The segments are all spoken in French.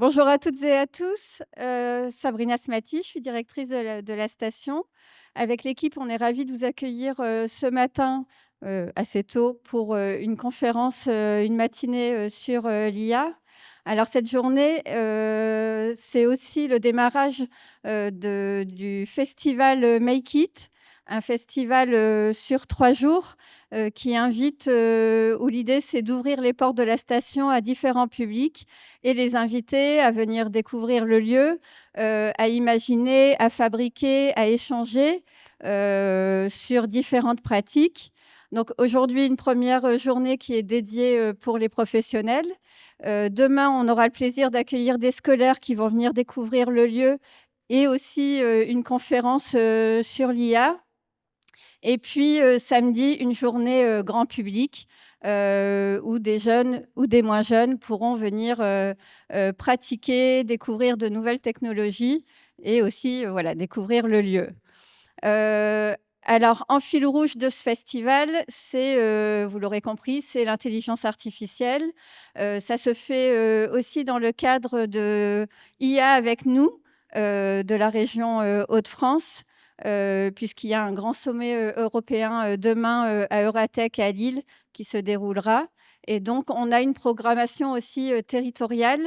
Bonjour à toutes et à tous, Sabrina Smati, je suis directrice de la station. Avec l'équipe, on est ravis de vous accueillir, ce matin, assez tôt pour, une conférence, une matinée, sur, l'IA. Alors cette journée, c'est aussi le démarrage, du festival, Make It, un festival, sur 3 jours, qui invite, où l'idée c'est d'ouvrir les portes de la station à différents publics et les inviter à venir découvrir le lieu, à imaginer, à fabriquer, à échanger, sur différentes pratiques. Donc aujourd'hui, une première journée qui est dédiée, pour les professionnels. Demain, on aura le plaisir d'accueillir des scolaires qui vont venir découvrir le lieu et aussi, une conférence, sur l'IA. Et puis, samedi, une journée, grand public, où des jeunes ou des moins jeunes pourront venir, pratiquer, découvrir de nouvelles technologies et aussi, voilà, découvrir le lieu. Heu, alors en fil rouge de ce festival, c'est, vous l'aurez compris, c'est l'intelligence artificielle. Ça se fait, aussi dans le cadre de IA avec nous, de la région, Hauts-de-France, puisqu'il y a un grand sommet, européen, demain, à Euratech à Lille qui se déroulera. Et donc on a une programmation aussi, territoriale,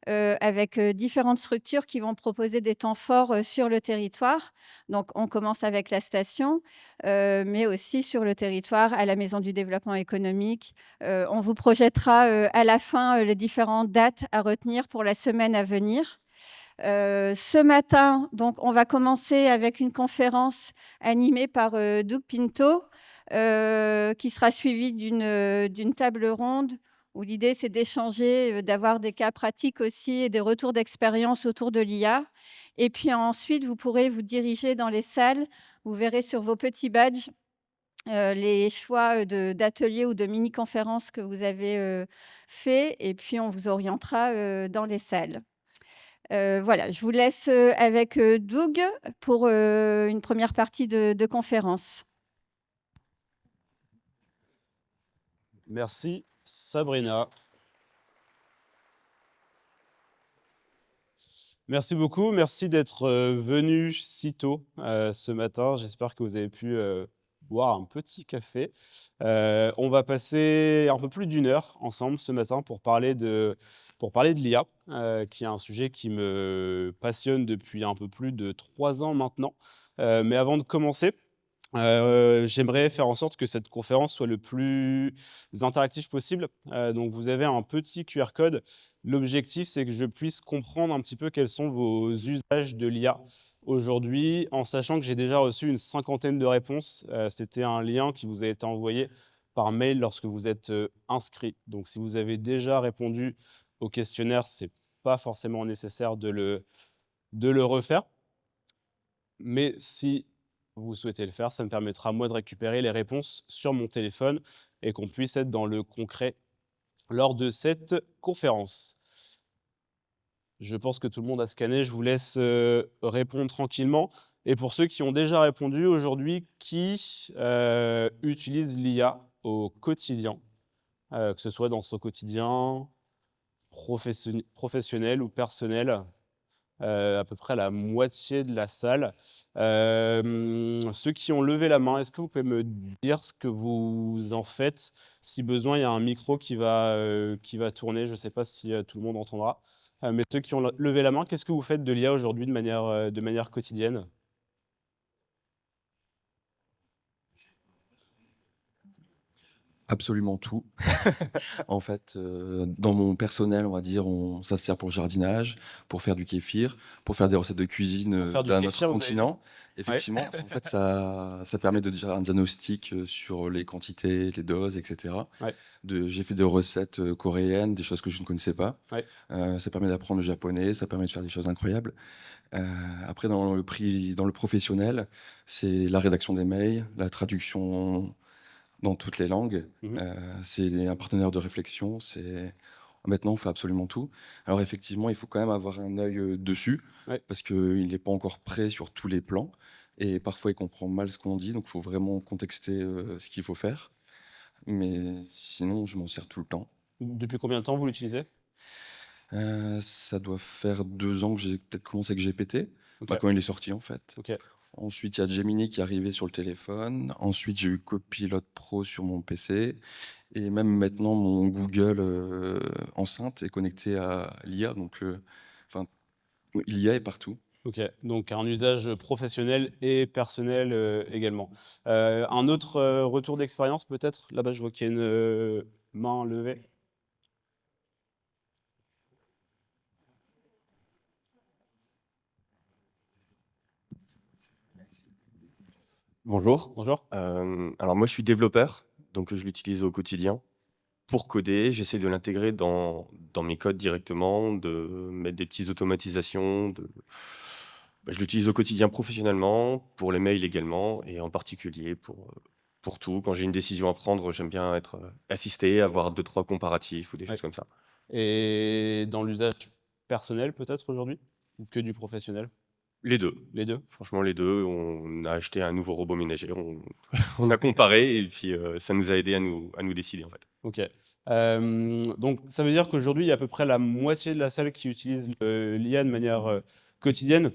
avec, différentes structures qui vont proposer des temps forts, sur le territoire. Donc on commence avec la station, mais aussi sur le territoire, à la Maison du développement économique. On vous projettera, à la fin, les différentes dates à retenir pour la semaine à venir. Ce matin, donc, on va commencer avec une conférence animée par, Doug Pinto, qui sera suivie d'une table ronde où l'idée, c'est d'échanger, d'avoir des cas pratiques aussi et des retours d'expérience autour de l'IA. Et puis ensuite, vous pourrez vous diriger dans les salles. Vous verrez sur vos petits badges, les choix, d'ateliers ou de mini-conférences que vous avez, faits, et puis on vous orientera, dans les salles. Voilà, je vous laisse, avec, Doug pour, une première partie de conférence. Merci Sabrina. Merci beaucoup, merci d'être venu si tôt ce matin. J'espère que vous avez pu boire un petit café. On va passer un peu plus d'une heure ensemble ce matin pour parler de l'IA, qui est un sujet qui me passionne depuis un peu plus de 3 ans maintenant. Mais avant de commencer, j'aimerais faire en sorte que cette conférence soit le plus interactif possible. Donc vous avez un petit QR code. L'objectif, c'est que je puisse comprendre un petit peu quels sont vos usages de l'IA aujourd'hui, en sachant que j'ai déjà reçu une cinquantaine de réponses. C'était un lien qui vous a été envoyé par mail lorsque vous êtes inscrit. Donc si vous avez déjà répondu au questionnaire, c'est pas forcément nécessaire de le refaire. Mais si vous souhaitez le faire, ça me permettra moi de récupérer les réponses sur mon téléphone et qu'on puisse être dans le concret lors de cette conférence. Je pense que tout le monde a scanné, je vous laisse répondre tranquillement. Et pour ceux qui ont déjà répondu aujourd'hui, qui utilise l'IA au quotidien, que ce soit dans son quotidien professionnel ou personnel, à peu près la moitié de la salle. Ceux qui ont levé la main, est-ce que vous pouvez me dire ce que vous en faites? Si besoin, il y a un micro qui va tourner. Je ne sais pas si tout le monde entendra. Mais ceux qui ont levé la main, qu'est-ce que vous faites de l'IA aujourd'hui de manière quotidienne? Absolument tout. En fait, dans mon personnel, on va dire, ça se sert pour le jardinage, pour faire du kéfir, pour faire des recettes de cuisine Pour faire du d'un autre kéfir, vous avez dit? continent. Ouais. Effectivement, en fait, ça permet de faire un diagnostic sur les quantités, les doses, etc. Ouais. J'ai fait des recettes coréennes, des choses que je ne connaissais pas. Ouais. Ça permet d'apprendre le japonais, ça permet de faire des choses incroyables. Après, dans le professionnel, c'est la rédaction des mails, la traduction dans toutes les langues. Mhm. C'est un partenaire de réflexion. Maintenant, on fait absolument tout. Alors effectivement, il faut quand même avoir un œil dessus, Ouais. parce qu'il n'est pas encore prêt sur tous les plans. Et parfois, il comprend mal ce qu'on dit, donc il faut vraiment contexter ce qu'il faut faire. Mais sinon, je m'en sers tout le temps. Depuis combien de temps vous l'utilisez? Ça doit faire 2 ans que j'ai peut-être commencé avec GPT, OK, quand il est sorti, en fait. OK, Ensuite, il y a Gemini qui est arrivé sur le téléphone. Ensuite, j'ai eu Copilot Pro sur mon PC et même maintenant mon Google, Enceinte est connecté à l'IA, donc enfin, l'IA est partout. OK. Donc un usage professionnel et personnel, également. Un autre, retour d'expérience peut-être? Là-bas, je vois qu'il y a une, main levée. Bonjour. Bonjour. Alors moi je suis développeur, donc je l'utilise au quotidien. Pour coder, j'essaie de l'intégrer dans mes codes directement, de mettre des petites automatisations, je l'utilise au quotidien professionnellement, pour les mails également et en particulier pour tout. Quand j'ai une décision à prendre, j'aime bien être, assisté, avoir deux trois comparatifs ou des Ouais. choses comme ça. Et dans l'usage personnel peut-être aujourd'hui? Ou que du professionnel? Les 2. Les 2. Franchement les 2. On a acheté un nouveau robot ménager, on a comparé et puis, ça nous a aidé à nous décider en fait. OK. Donc ça veut dire qu'aujourd'hui, il y a à peu près la moitié de la salle qui utilise l'IA de manière, quotidienne.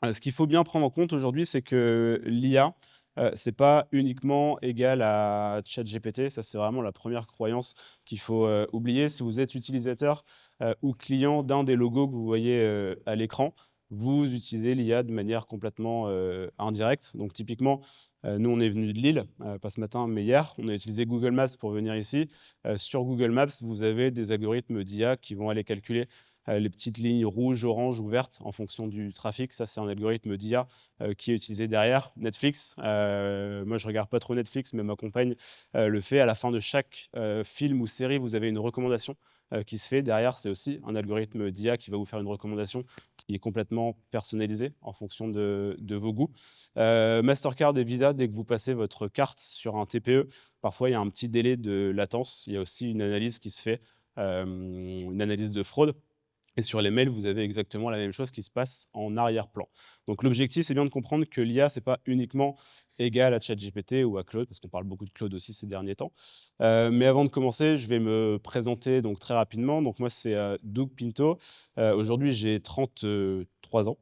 Ce qu'il faut bien prendre en compte aujourd'hui, c'est que l'IA, c'est pas uniquement égal à ChatGPT. Ça, c'est vraiment la première croyance qu'il faut, oublier. Si vous êtes utilisateur, ou client d'un des logos que vous voyez, à l'écran, vous utilisez l'IA de manière complètement, indirecte. Donc typiquement, nous, on est venu de Lille, pas ce matin, mais hier. On a utilisé Google Maps pour venir ici. Sur Google Maps, vous avez des algorithmes d'IA qui vont aller calculer les petites lignes rouges, oranges ou vertes en fonction du trafic. Ça, c'est un algorithme d'IA qui est utilisé derrière. Netflix, moi, je regarde pas trop Netflix, mais ma compagne le fait. À la fin de chaque film ou série, vous avez une recommandation qui se fait. Derrière, c'est aussi un algorithme d'IA qui va vous faire une recommandation qui est complètement personnalisée en fonction de vos goûts. Mastercard et Visa, dès que vous passez votre carte sur un TPE, parfois il y a un petit délai de latence. Il y a aussi une analyse qui se fait, une analyse de fraude. Et sur les mails, vous avez exactement la même chose qui se passe en arrière-plan. Donc l'objectif, c'est bien de comprendre que l'IA, c'est pas uniquement égal à ChatGPT ou à Claude, parce qu'on parle beaucoup de Claude aussi ces derniers temps. Mais avant de commencer, je vais me présenter donc très rapidement. Donc moi, c'est Doug Pinto. Aujourd'hui, j'ai 33 ans.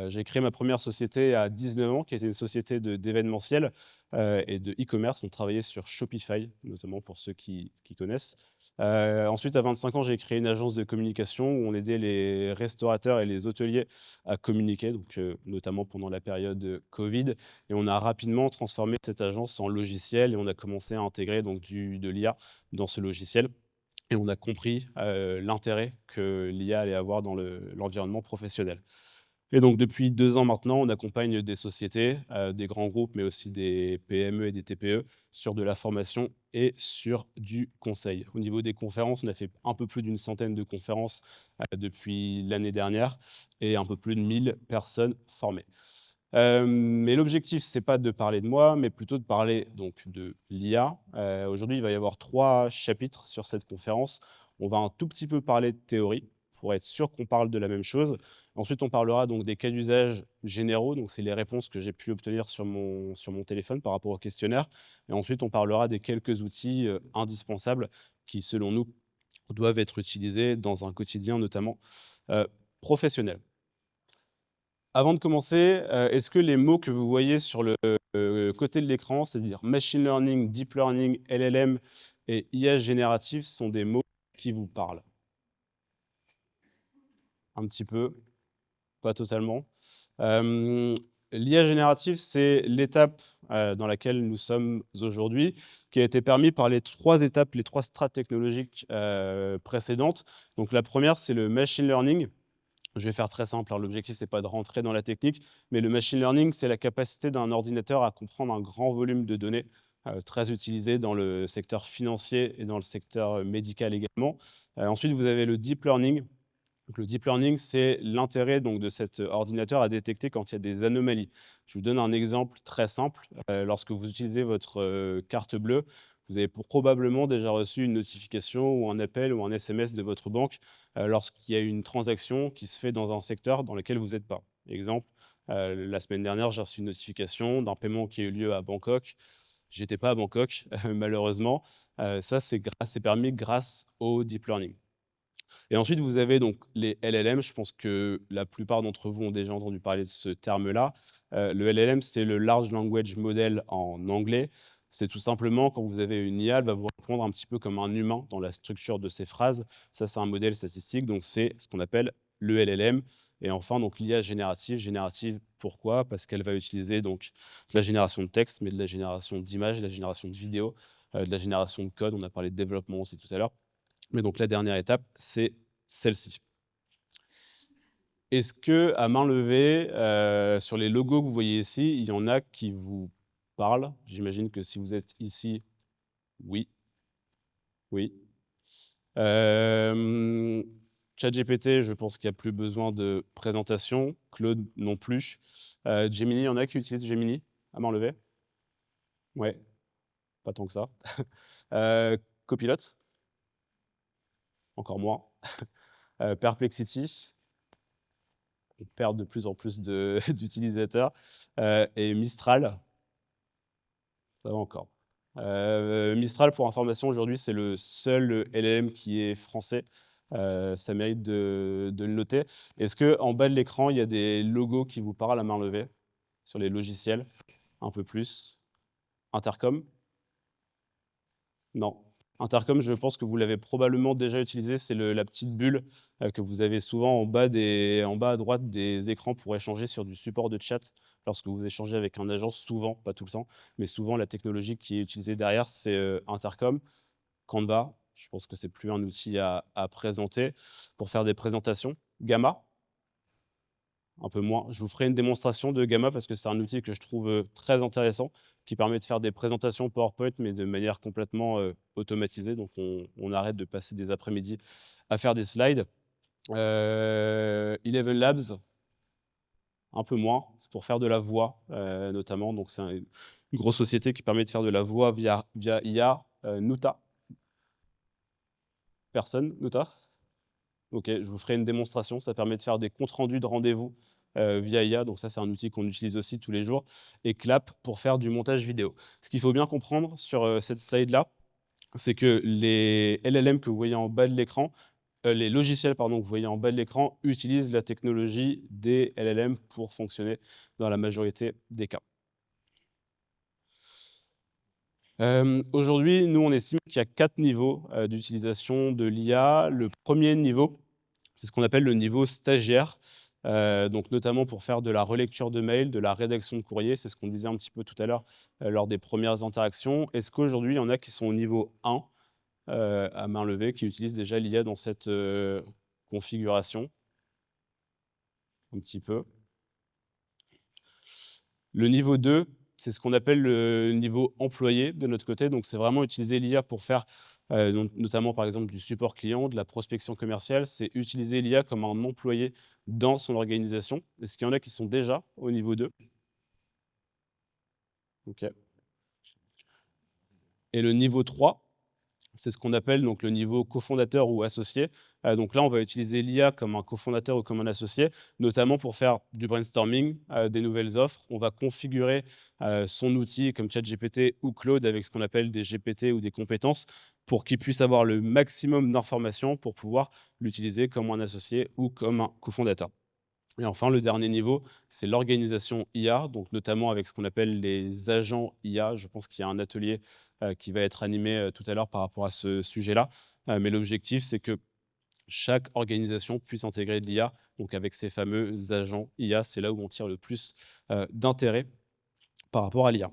J'ai créé ma première société à 19 ans, qui était une société d'événementiel et de e-commerce. On travaillait sur Shopify, notamment pour ceux qui connaissent. Ensuite, à 25 ans, j'ai créé une agence de communication où on aidait les restaurateurs et les hôteliers à communiquer, donc, notamment pendant la période Covid. Et on a rapidement transformé cette agence en logiciel et on a commencé à intégrer donc, de l'IA dans ce logiciel. Et on a compris l'intérêt que l'IA allait avoir dans l'environnement professionnel. Et donc depuis 2 ans maintenant, on accompagne des sociétés, des grands groupes, mais aussi des PME et des TPE sur de la formation et sur du conseil. Au niveau des conférences, on a fait un peu plus d'une centaine de conférences, depuis l'année dernière et un peu plus de 1000 personnes formées. Mais l'objectif, c'est pas de parler de moi, mais plutôt de parler donc de l'IA. Aujourd'hui, il va y avoir 3 chapitres sur cette conférence. On va un tout petit peu parler de théorie pour être sûr qu'on parle de la même chose. Ensuite, on parlera donc des cas d'usage généraux, donc c'est les réponses que j'ai pu obtenir sur mon téléphone par rapport au questionnaire. Et ensuite, on parlera des quelques outils indispensables qui, selon nous, doivent être utilisés dans un quotidien, notamment professionnel. Avant de commencer, est-ce que les mots que vous voyez sur le côté de l'écran, c'est-à-dire machine learning, deep learning, LLM et IA générative, sont des mots qui vous parlent? Un petit peu, pas totalement. L'IA générative, c'est l'étape dans laquelle nous sommes aujourd'hui, qui a été permise par les 3 étapes, les 3 strates technologiques précédentes. Donc la première, c'est le machine learning. Je vais faire très simple, alors l'objectif, c'est pas de rentrer dans la technique, mais le machine learning, c'est la capacité d'un ordinateur à comprendre un grand volume de données, très utilisé dans le secteur financier et dans le secteur médical également. Ensuite, vous avez le deep learning. Donc, le deep learning, c'est l'intérêt donc de cet ordinateur à détecter quand il y a des anomalies. Je vous donne un exemple très simple. Lorsque vous utilisez votre carte bleue, vous avez probablement déjà reçu une notification ou un appel ou un SMS de votre banque lorsqu'il y a une transaction qui se fait dans un secteur dans lequel vous n'êtes pas. Exemple, la semaine dernière, j'ai reçu une notification d'un paiement qui a eu lieu à Bangkok. J'étais pas à Bangkok, malheureusement. Ça, c'est permis grâce au deep learning. Et ensuite, vous avez donc les LLM. Je pense que la plupart d'entre vous ont déjà entendu parler de ce terme-là. Le LLM, c'est le Large Language Model en anglais. C'est tout simplement quand vous avez une IA, elle va vous répondre un petit peu comme un humain dans la structure de ses phrases. Ça, c'est un modèle statistique, donc c'est ce qu'on appelle le LLM. Et enfin, donc l'IA générative. Générative, pourquoi? Parce qu'elle va utiliser donc de la génération de texte, mais de la génération d'images, de la génération de vidéos, de la génération de code. On a parlé de développement aussi tout à l'heure. Mais donc la dernière étape, c'est celle-ci. Est-ce que, à main levée, sur les logos que vous voyez ici, il y en a qui vous parlent? J'imagine que si vous êtes ici, oui. Oui. ChatGPT, je pense qu'il n'y a plus besoin de présentation. Claude, non plus. Gemini, il y en a qui utilisent Gemini à main levée? Ouais, pas tant que ça. Copilot? Encore moins. Perplexity? On perd de plus en plus d'utilisateurs. Et Mistral, ça va encore. Mistral, pour information, aujourd'hui, c'est le seul LLM qui est français. Ça mérite de le noter. Est-ce qu'en bas de l'écran, il y a des logos qui vous parlent à main levée sur les logiciels? Un peu plus. Intercom? Non. Intercom, je pense que vous l'avez probablement déjà utilisé. C'est la petite bulle que vous avez souvent en bas à droite des écrans pour échanger sur du support de chat. Lorsque vous échangez avec un agent, souvent, pas tout le temps, mais souvent la technologie qui est utilisée derrière, c'est Intercom. Canva, je pense que c'est plus un outil à présenter. Pour faire des présentations, Gamma, un peu moins. Je vous ferai une démonstration de Gamma parce que c'est un outil que je trouve très intéressant, qui permet de faire des présentations PowerPoint, mais de manière complètement automatisée. Donc, on arrête de passer des après-midi à faire des slides. Eleven Labs, un peu moins. C'est pour faire de la voix, notamment. Donc, c'est une grosse société qui permet de faire de la voix via IA. Nuta. Personne? Nuta? Ok, je vous ferai une démonstration. Ça permet de faire des comptes rendus de rendez-vous via IA. Donc ça, c'est un outil qu'on utilise aussi tous les jours. Et Clap pour faire du montage vidéo. Ce qu'il faut bien comprendre sur cette slide-là, c'est que les LLM que vous voyez en bas de l'écran, les logiciels pardon, que vous voyez en bas de l'écran utilisent la technologie des LLM pour fonctionner dans la majorité des cas. Aujourd'hui, nous, on estime qu'il y a 4 niveaux d'utilisation de l'IA. Le premier niveau, c'est ce qu'on appelle le niveau stagiaire, donc notamment pour faire de la relecture de mails, de la rédaction de courrier. C'est ce qu'on disait un petit peu tout à l'heure lors des premières interactions. Est-ce qu'aujourd'hui, il y en a qui sont au niveau 1 à main levée, qui utilisent déjà l'IA dans cette configuration? Un petit peu. Le niveau 2, c'est ce qu'on appelle le niveau employé de notre côté. Donc, c'est vraiment utiliser l'IA pour faire notamment par exemple du support client, de la prospection commerciale. C'est utiliser l'IA comme un employé dans son organisation. Est-ce qu'il y en a qui sont déjà au niveau 2? Ok. Et le niveau 3, c'est ce qu'on appelle donc le niveau cofondateur ou associé. Donc là, on va utiliser l'IA comme un cofondateur ou comme un associé, notamment pour faire du brainstorming, des nouvelles offres. On va configurer son outil comme ChatGPT ou Claude avec ce qu'on appelle des GPT ou des compétences pour qu'il puisse avoir le maximum d'informations pour pouvoir l'utiliser comme un associé ou comme un cofondateur. Et enfin, le dernier niveau, c'est l'organisation IA, donc notamment avec ce qu'on appelle les agents IA. Je pense qu'il y a un atelier qui va être animé tout à l'heure par rapport à ce sujet-là. Mais l'objectif, c'est que chaque organisation puisse intégrer de l'IA. Donc avec ces fameux agents IA, c'est là où on tire le plus d'intérêt par rapport à l'IA.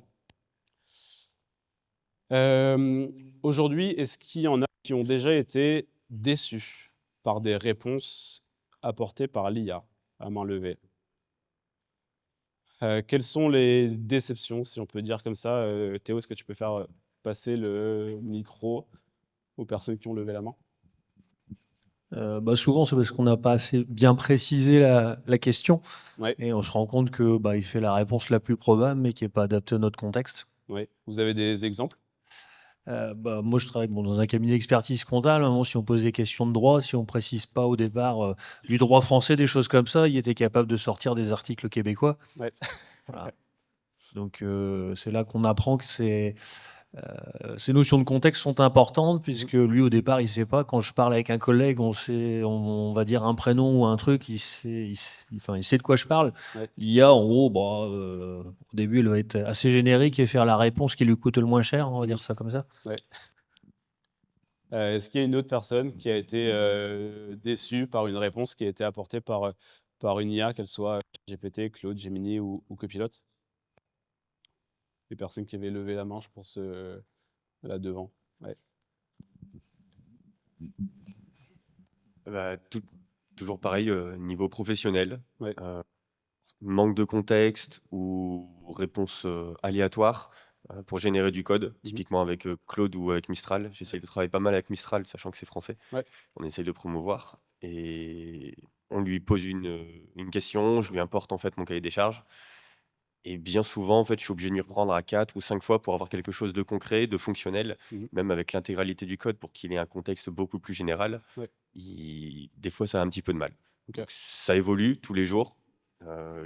Aujourd'hui, est-ce qu'il y en a qui ont déjà été déçus par des réponses apportées par l'IA à main levée? Quelles sont les déceptions, si on peut dire comme ça? Théo, est-ce que tu peux faire passer le micro aux personnes qui ont levé la main? Souvent, c'est parce qu'on n'a pas assez bien précisé la question. Ouais. Et on se rend compte que il fait la réponse la plus probable, mais qui n'est pas adaptée à notre contexte. Ouais. Vous avez des exemples? Moi, je travaille dans un cabinet d'expertise comptable. À un moment, si on pose des questions de droit, si on ne précise pas au départ du droit français, des choses comme ça, il était capable de sortir des articles québécois. Ouais. Voilà. Donc, c'est là qu'on apprend que c'est Ces notions de contexte sont importantes puisque lui, au départ, il sait pas. Quand je parle avec un collègue, on va dire un prénom ou un truc, enfin, il sait de quoi je parle. Ouais. L'IA, en gros, au début, elle va être assez générique et faire la réponse qui lui coûte le moins cher, on va dire ça comme ça. Ouais. Est-ce qu'il y a une autre personne qui a été déçue par une réponse qui a été apportée par une IA, qu'elle soit GPT, Claude, Gemini ou Copilot? Les personnes qui avaient levé la main, je pense, là devant. Ouais. Bah, toujours pareil, niveau professionnel. Ouais. Manque de contexte ou réponse aléatoire pour générer du code, typiquement avec Claude ou avec Mistral. J'essaye de travailler pas mal avec Mistral, sachant que c'est français. Ouais. On essaye de promouvoir et on lui pose une question, je lui importe en fait mon cahier des charges. Et bien souvent, en fait, je suis obligé de m'y reprendre à 4 ou 5 fois pour avoir quelque chose de concret, de fonctionnel, même avec l'intégralité du code pour qu'il ait un contexte beaucoup plus général. Ouais. Des fois, ça a un petit peu de mal. Ok. Donc, ça évolue tous les jours.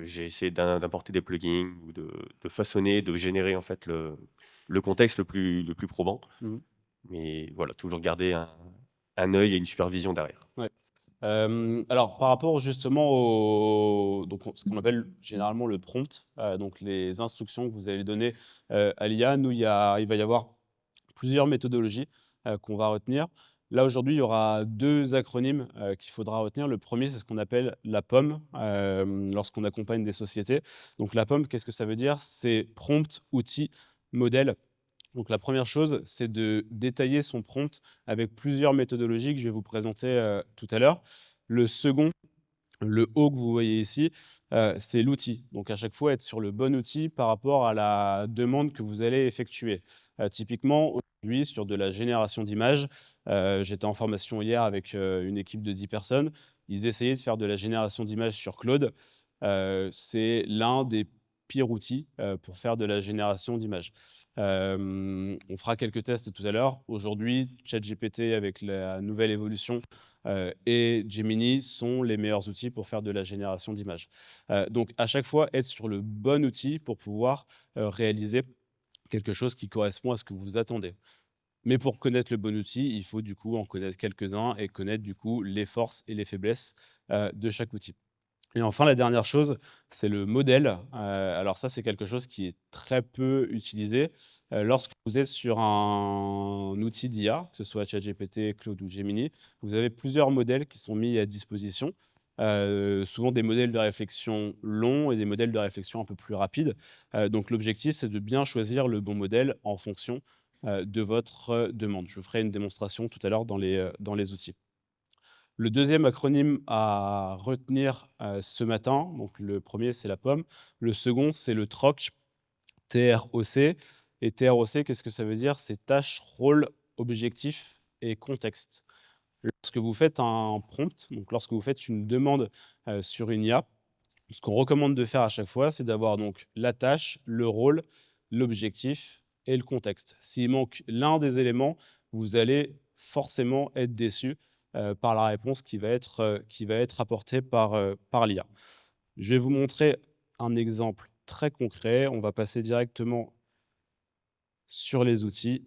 J'ai essayé d'importer des plugins ou de façonner, de générer en fait le contexte le plus probant. Mais voilà, toujours garder un œil et une supervision derrière. Ouais. Alors, par rapport justement donc, ce qu'on appelle généralement le prompt, donc les instructions que vous allez donner à l'IA, nous, il va y avoir plusieurs méthodologies qu'on va retenir. Là, aujourd'hui, il y aura 2 acronymes qu'il faudra retenir. Le premier, c'est ce qu'on appelle la POM lorsqu'on accompagne des sociétés. Donc, la POM, qu'est-ce que ça veut dire? C'est prompt, outil, modèle. Donc, la première chose, c'est de détailler son prompt avec plusieurs méthodologies que je vais vous présenter tout à l'heure. Le second, le haut que vous voyez ici, c'est l'outil. Donc, à chaque fois, être sur le bon outil par rapport à la demande que vous allez effectuer. Typiquement, aujourd'hui, sur de la génération d'images, j'étais en formation hier avec une équipe de 10 personnes. Ils essayaient de faire de la génération d'images sur Claude. C'est l'un des pires outils pour faire de la génération d'images. On fera quelques tests tout à l'heure. Aujourd'hui, ChatGPT, avec la nouvelle évolution, et Gemini sont les meilleurs outils pour faire de la génération d'images. Donc, à chaque fois, être sur le bon outil pour pouvoir réaliser quelque chose qui correspond à ce que vous attendez. Mais pour connaître le bon outil, il faut du coup en connaître quelques-uns et connaître du coup les forces et les faiblesses de chaque outil. Et enfin, la dernière chose, c'est le modèle. Alors ça, c'est quelque chose qui est très peu utilisé. Lorsque vous êtes sur un outil d'IA, que ce soit ChatGPT, Claude ou Gemini, vous avez plusieurs modèles qui sont mis à disposition. Souvent des modèles de réflexion longs et des modèles de réflexion un peu plus rapides. Donc l'objectif, c'est de bien choisir le bon modèle en fonction de votre demande. Je vous ferai une démonstration tout à l'heure dans les outils. Le deuxième acronyme à retenir ce matin, donc le premier, c'est la pomme. Le second, c'est le TROC, T-R-O-C. Et T-R-O-C, qu'est-ce que ça veut dire? C'est tâche, rôle, objectif et contexte. Lorsque vous faites un prompt, donc lorsque vous faites une demande sur une IA, ce qu'on recommande de faire à chaque fois, c'est d'avoir donc la tâche, le rôle, l'objectif et le contexte. S'il manque l'un des éléments, vous allez forcément être déçu par la réponse qui va être apportée par l'IA. Je vais vous montrer un exemple très concret. On va passer directement sur les outils.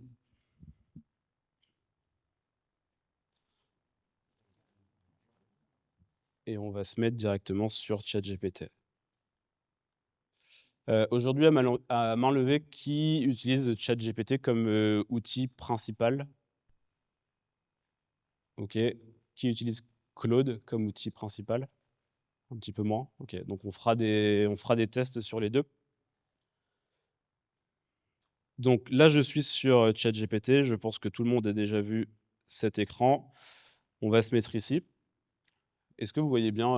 Et on va se mettre directement sur ChatGPT. Aujourd'hui, à main levée, qui utilise ChatGPT comme outil principal? OK. Qui utilise Claude comme outil principal? Un petit peu moins. OK. Donc on fera des tests sur les 2. Donc là, je suis sur ChatGPT. Je pense que tout le monde a déjà vu cet écran. On va se mettre ici. Est-ce que vous voyez bien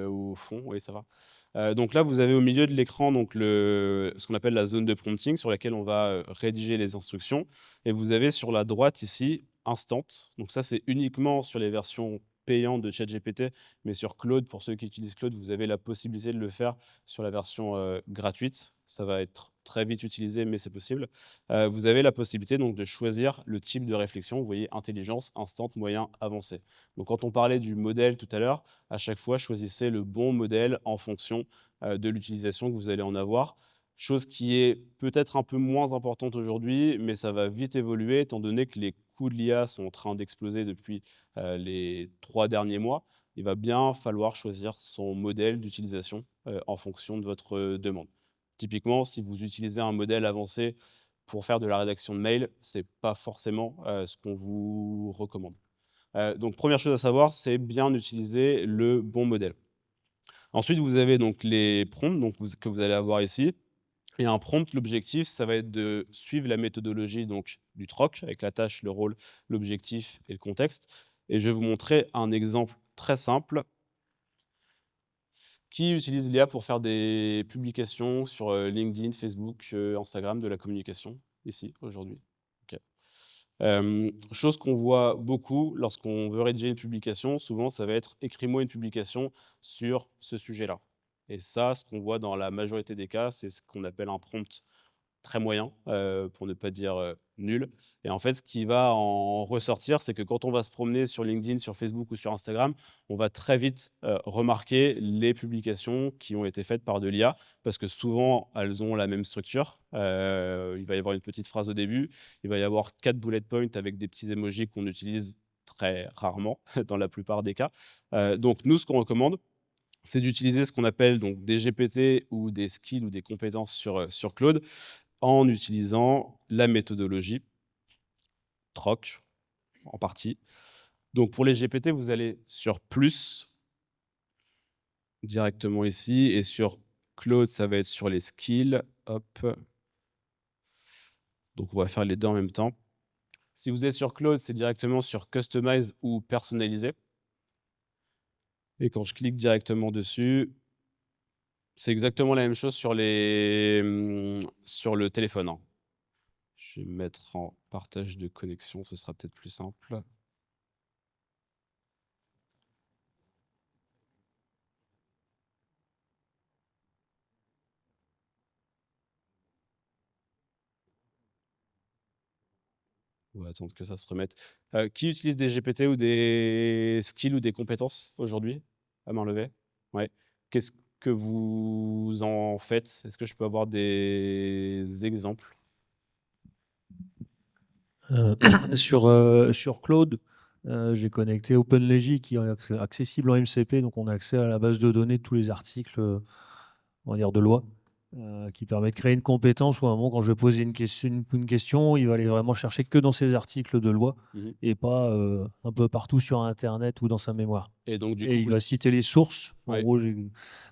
au fond? Oui, ça va. Donc là, vous avez au milieu de l'écran donc ce qu'on appelle la zone de prompting sur laquelle on va rédiger les instructions. Et vous avez sur la droite ici Instant. Donc ça, c'est uniquement sur les versions payantes de ChatGPT, mais sur Claude, pour ceux qui utilisent Claude, vous avez la possibilité de le faire sur la version gratuite. Ça va être très vite utilisé, mais c'est possible. Vous avez la possibilité donc de choisir le type de réflexion. Vous voyez intelligence, instant, moyen, avancé. Donc quand on parlait du modèle tout à l'heure, à chaque fois, choisissez le bon modèle en fonction de l'utilisation que vous allez en avoir. chose qui est peut-être un peu moins importante aujourd'hui, mais ça va vite évoluer étant donné que les coûts de l'IA sont en train d'exploser depuis les 3 derniers mois. Il va bien falloir choisir son modèle d'utilisation en fonction de votre demande. Typiquement, si vous utilisez un modèle avancé pour faire de la rédaction de mail, c'est pas forcément ce qu'on vous recommande. Donc première chose à savoir, c'est bien utiliser le bon modèle. Ensuite, vous avez donc les prompts que vous allez avoir ici. Et un prompt, l'objectif, ça va être de suivre la méthodologie donc, du TROC, avec la tâche, le rôle, l'objectif et le contexte. Et je vais vous montrer un exemple très simple qui utilise l'IA pour faire des publications sur LinkedIn, Facebook, Instagram, de la communication, ici, aujourd'hui. Ok. Chose qu'on voit beaucoup lorsqu'on veut rédiger une publication, souvent, ça va être « écris-moi une publication sur ce sujet-là ». Et ça, ce qu'on voit dans la majorité des cas, c'est ce qu'on appelle un prompt très moyen, pour ne pas dire nul. Et en fait, ce qui va en ressortir, c'est que quand on va se promener sur LinkedIn, sur Facebook ou sur Instagram, on va très vite remarquer les publications qui ont été faites par de l'IA, parce que souvent, elles ont la même structure. Il va y avoir une petite phrase au début, il va y avoir 4 bullet points avec des petits emojis qu'on utilise très rarement, dans la plupart des cas. Donc nous, ce qu'on recommande, c'est d'utiliser ce qu'on appelle donc des GPT ou des skills ou des compétences sur Claude, en utilisant la méthodologie TROC en partie. Donc pour les GPT, vous allez sur plus directement ici, et sur Claude, ça va être sur les skills. Hop. Donc on va faire les deux en même temps. Si vous êtes sur Claude, c'est directement sur Customize ou Personnaliser. Et quand je clique directement dessus, c'est exactement la même chose sur le téléphone, hein. Je vais me mettre en partage de connexion, ce sera peut-être plus simple. On va attendre que ça se remette. Qui utilise des GPT ou des skills ou des compétences aujourd'hui? À main levée. Ouais. Qu'est-ce que vous en faites? Est-ce que je peux avoir des exemples? Sur Claude, j'ai connecté OpenLegi qui est accessible en MCP, donc on a accès à la base de données de tous les articles, on va dire de loi, qui permet de créer une compétence où à un moment, quand je vais poser une question, il va aller vraiment chercher que dans ces articles de loi et pas un peu partout sur Internet ou dans sa mémoire. Et donc, du Et coup, il va citer les sources. En Ouais. gros, j'ai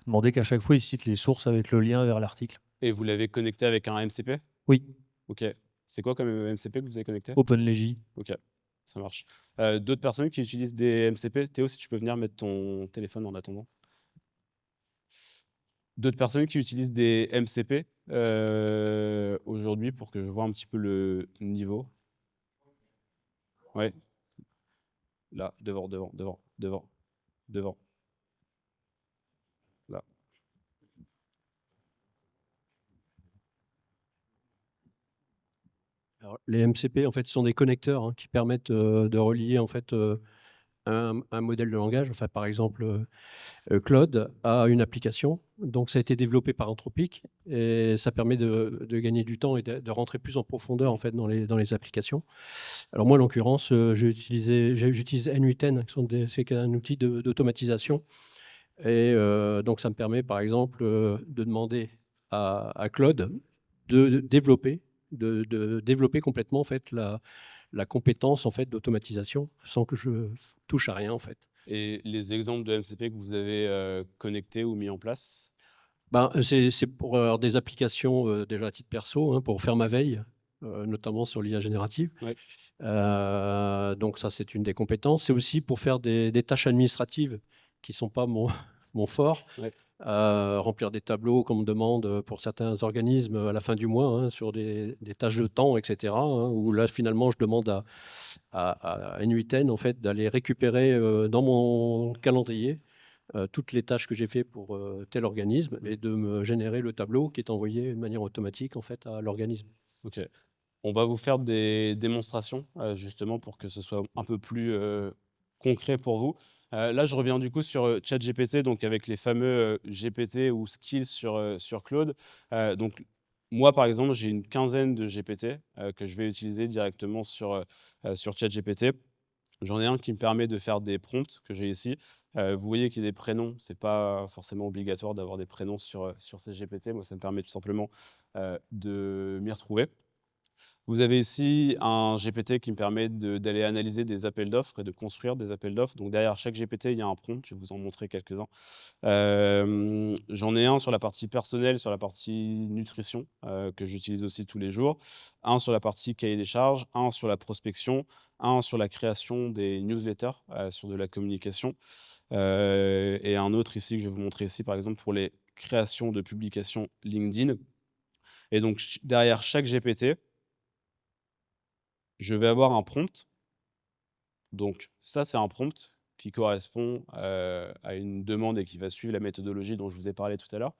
demandé qu'à chaque fois, il cite les sources avec le lien vers l'article. et vous l'avez connecté avec un MCP? Oui, Ok. C'est quoi comme MCP que vous avez connecté? OpenLegi. Ok, ça marche. D'autres personnes qui utilisent des MCP? Théo, si tu peux venir mettre ton téléphone en attendant. D'autres personnes qui utilisent des MCP aujourd'hui, pour que je vois un petit peu le niveau. Ouais. Là, devant. Là. Alors, les MCP, en fait, sont des connecteurs qui permettent de relier en fait, un modèle de langage, enfin, par exemple Claude, à une application. Donc, ça a été développé par Anthropic et ça permet de gagner du temps et de rentrer plus en profondeur en fait, dans les applications. Alors moi, en l'occurrence, j'utilise N8N, c'est un outil d'automatisation. Et donc, ça me permet, par exemple, de demander à Claude de développer complètement en fait, la compétence en fait, d'automatisation sans que je touche à rien en fait. Et les exemples de MCP que vous avez connectés ou mis en place? C'est pour des applications déjà à titre perso, pour faire ma veille, notamment sur l'IA générative. Ouais. Donc ça, c'est une des compétences. C'est aussi pour faire des tâches administratives qui ne sont pas mon fort. Ouais. Remplir des tableaux qu'on me demande pour certains organismes à la fin du mois, sur des tâches de temps, etc. Où là, finalement, je demande à N8N en fait, d'aller récupérer dans mon calendrier toutes les tâches que j'ai fait pour tel organisme et de me générer le tableau qui est envoyé de manière automatique en fait, à l'organisme. Ok. On va vous faire des démonstrations justement pour que ce soit un peu plus concret pour vous. Là, je reviens du coup sur ChatGPT, donc avec les fameux GPT ou skills sur Claude. Donc, moi, par exemple, j'ai une quinzaine de GPT que je vais utiliser directement sur ChatGPT. J'en ai un qui me permet de faire des prompts que j'ai ici. Vous voyez qu'il y a des prénoms, c'est pas forcément obligatoire d'avoir des prénoms sur ces GPT. Moi, ça me permet tout simplement de m'y retrouver. Vous avez ici un GPT qui me permet d'aller analyser des appels d'offres et de construire des appels d'offres. Donc derrière chaque GPT, il y a un prompt, je vais vous en montrer quelques-uns. J'en ai un sur la partie personnelle, sur la partie nutrition, que j'utilise aussi tous les jours. Un sur la partie cahier des charges, un sur la prospection, un sur la création des newsletters, sur de la communication. Et un autre ici que je vais vous montrer ici, par exemple, pour les créations de publications LinkedIn. Et donc derrière chaque GPT, je vais avoir un prompt. Donc ça, c'est un prompt qui correspond à une demande et qui va suivre la méthodologie dont je vous ai parlé tout à l'heure.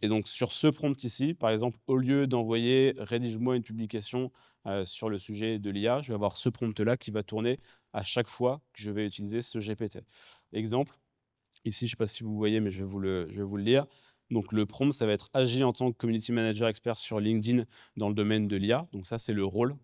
Et donc sur ce prompt ici, par exemple, au lieu d'envoyer « rédige-moi une publication sur le sujet de l'IA », je vais avoir ce prompt-là qui va tourner à chaque fois que je vais utiliser ce GPT. Exemple, ici, je ne sais pas si vous voyez, mais je vais vous le lire. Donc le prompt, ça va être « Agis en tant que community manager expert sur LinkedIn dans le domaine de l'IA ». Donc ça, c'est le rôle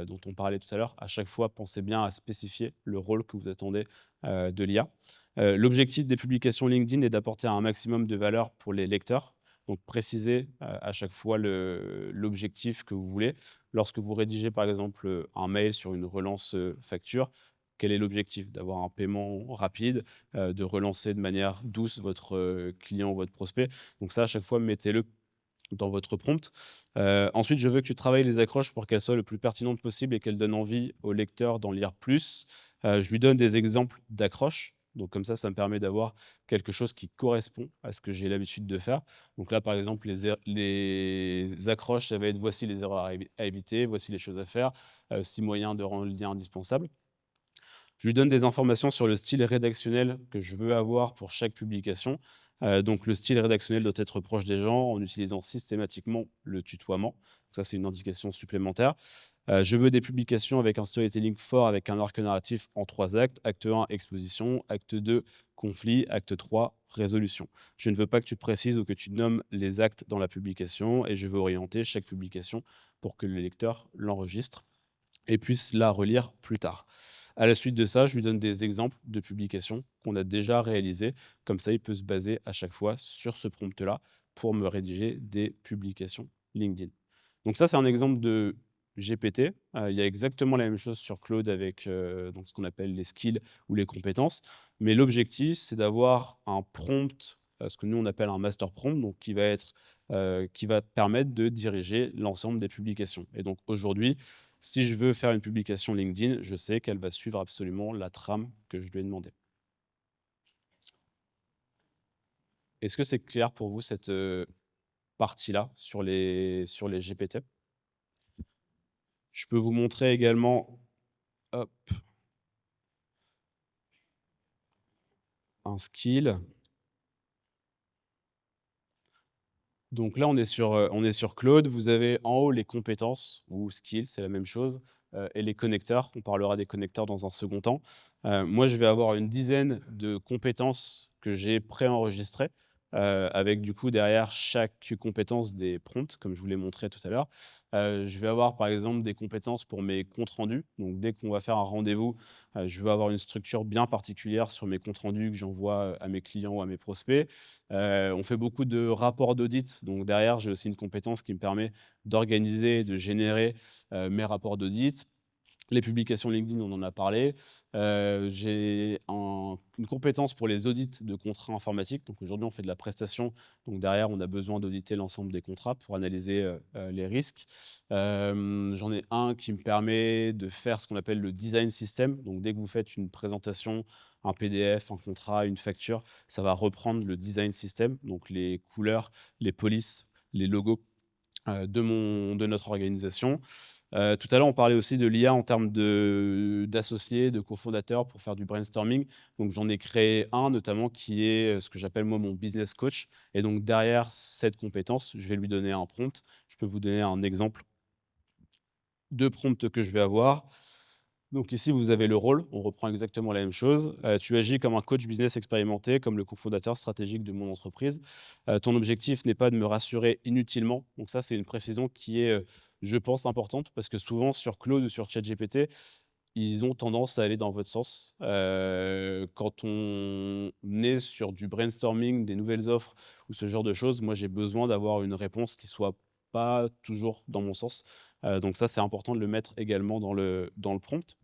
dont on parlait tout à l'heure. À chaque fois, pensez bien à spécifier le rôle que vous attendez de l'IA. L'objectif des publications LinkedIn est d'apporter un maximum de valeur pour les lecteurs. Donc précisez à chaque fois l'objectif que vous voulez. Lorsque vous rédigez par exemple un mail sur une relance facture, quel est l'objectif? D'avoir un paiement rapide, de relancer de manière douce votre client ou votre prospect. Donc ça, à chaque fois, mettez-le dans votre prompt. Ensuite, je veux que tu travailles les accroches pour qu'elles soient le plus pertinentes possible et qu'elles donnent envie au lecteur d'en lire plus. Je lui donne des exemples d'accroches. Donc comme ça me permet d'avoir quelque chose qui correspond à ce que j'ai l'habitude de faire. Donc là, par exemple, les accroches, ça va être voici les erreurs à éviter, voici les choses à faire, 6 moyens de rendre le lien indispensable. Je lui donne des informations sur le style rédactionnel que je veux avoir pour chaque publication. Donc le style rédactionnel doit être proche des gens en utilisant systématiquement le tutoiement. Ça, c'est une indication supplémentaire. Je veux des publications avec un storytelling fort, avec un arc narratif en 3 actes. Acte 1, exposition. Acte 2, conflit. Acte 3, résolution. Je ne veux pas que tu précises ou que tu nommes les actes dans la publication et je veux orienter chaque publication pour que le lecteur l'enregistre et puisse la relire plus tard. À la suite de ça, je lui donne des exemples de publications qu'on a déjà réalisées. Comme ça, il peut se baser à chaque fois sur ce prompt-là pour me rédiger des publications LinkedIn. Donc ça, c'est un exemple de GPT. Il y a exactement la même chose sur Claude avec donc ce qu'on appelle les skills ou les compétences. Mais l'objectif, c'est d'avoir un prompt, ce que nous, on appelle un master prompt, donc qui va permettre de diriger l'ensemble des publications. Et donc aujourd'hui, si je veux faire une publication LinkedIn, je sais qu'elle va suivre absolument la trame que je lui ai demandé. Est-ce que c'est clair pour vous cette partie-là sur les GPT? Je peux vous montrer également hop, un skill. Donc là, on est sur Claude. Vous avez en haut les compétences ou skills, c'est la même chose, et les connecteurs. On parlera des connecteurs dans un second temps. Moi, je vais avoir une dizaine de compétences que j'ai préenregistrées, avec du coup derrière chaque compétence des prompts, comme je vous l'ai montré tout à l'heure. Je vais avoir par exemple des compétences pour mes comptes rendus. Donc dès qu'on va faire un rendez-vous, je vais avoir une structure bien particulière sur mes comptes rendus que j'envoie à mes clients ou à mes prospects. On fait beaucoup de rapports d'audit. Donc derrière, j'ai aussi une compétence qui me permet d'organiser, de générer mes rapports d'audit. Les publications LinkedIn, on en a parlé. J'ai une compétence pour les audits de contrats informatiques. Donc aujourd'hui, on fait de la prestation. Donc derrière, on a besoin d'auditer l'ensemble des contrats pour analyser les risques. J'en ai un qui me permet de faire ce qu'on appelle le design system. Donc dès que vous faites une présentation, un PDF, un contrat, une facture, ça va reprendre le design system, donc les couleurs, les polices, les logos de notre organisation. Tout à l'heure, on parlait aussi de l'IA en termes d'associés, de cofondateurs pour faire du brainstorming. Donc, j'en ai créé un notamment qui est ce que j'appelle moi mon business coach. Et donc, derrière cette compétence, je vais lui donner un prompt. Je peux vous donner un exemple de prompt que je vais avoir. Donc ici, vous avez le rôle, on reprend exactement la même chose. Tu agis comme un coach business expérimenté, comme le cofondateur stratégique de mon entreprise. Ton objectif n'est pas de me rassurer inutilement. Donc ça, c'est une précision qui est, je pense, importante, parce que souvent sur Claude ou sur ChatGPT, ils ont tendance à aller dans votre sens. Quand on est sur du brainstorming, des nouvelles offres ou ce genre de choses, moi, j'ai besoin d'avoir une réponse qui soit pas toujours dans mon sens. Donc ça, c'est important de le mettre également dans le prompt.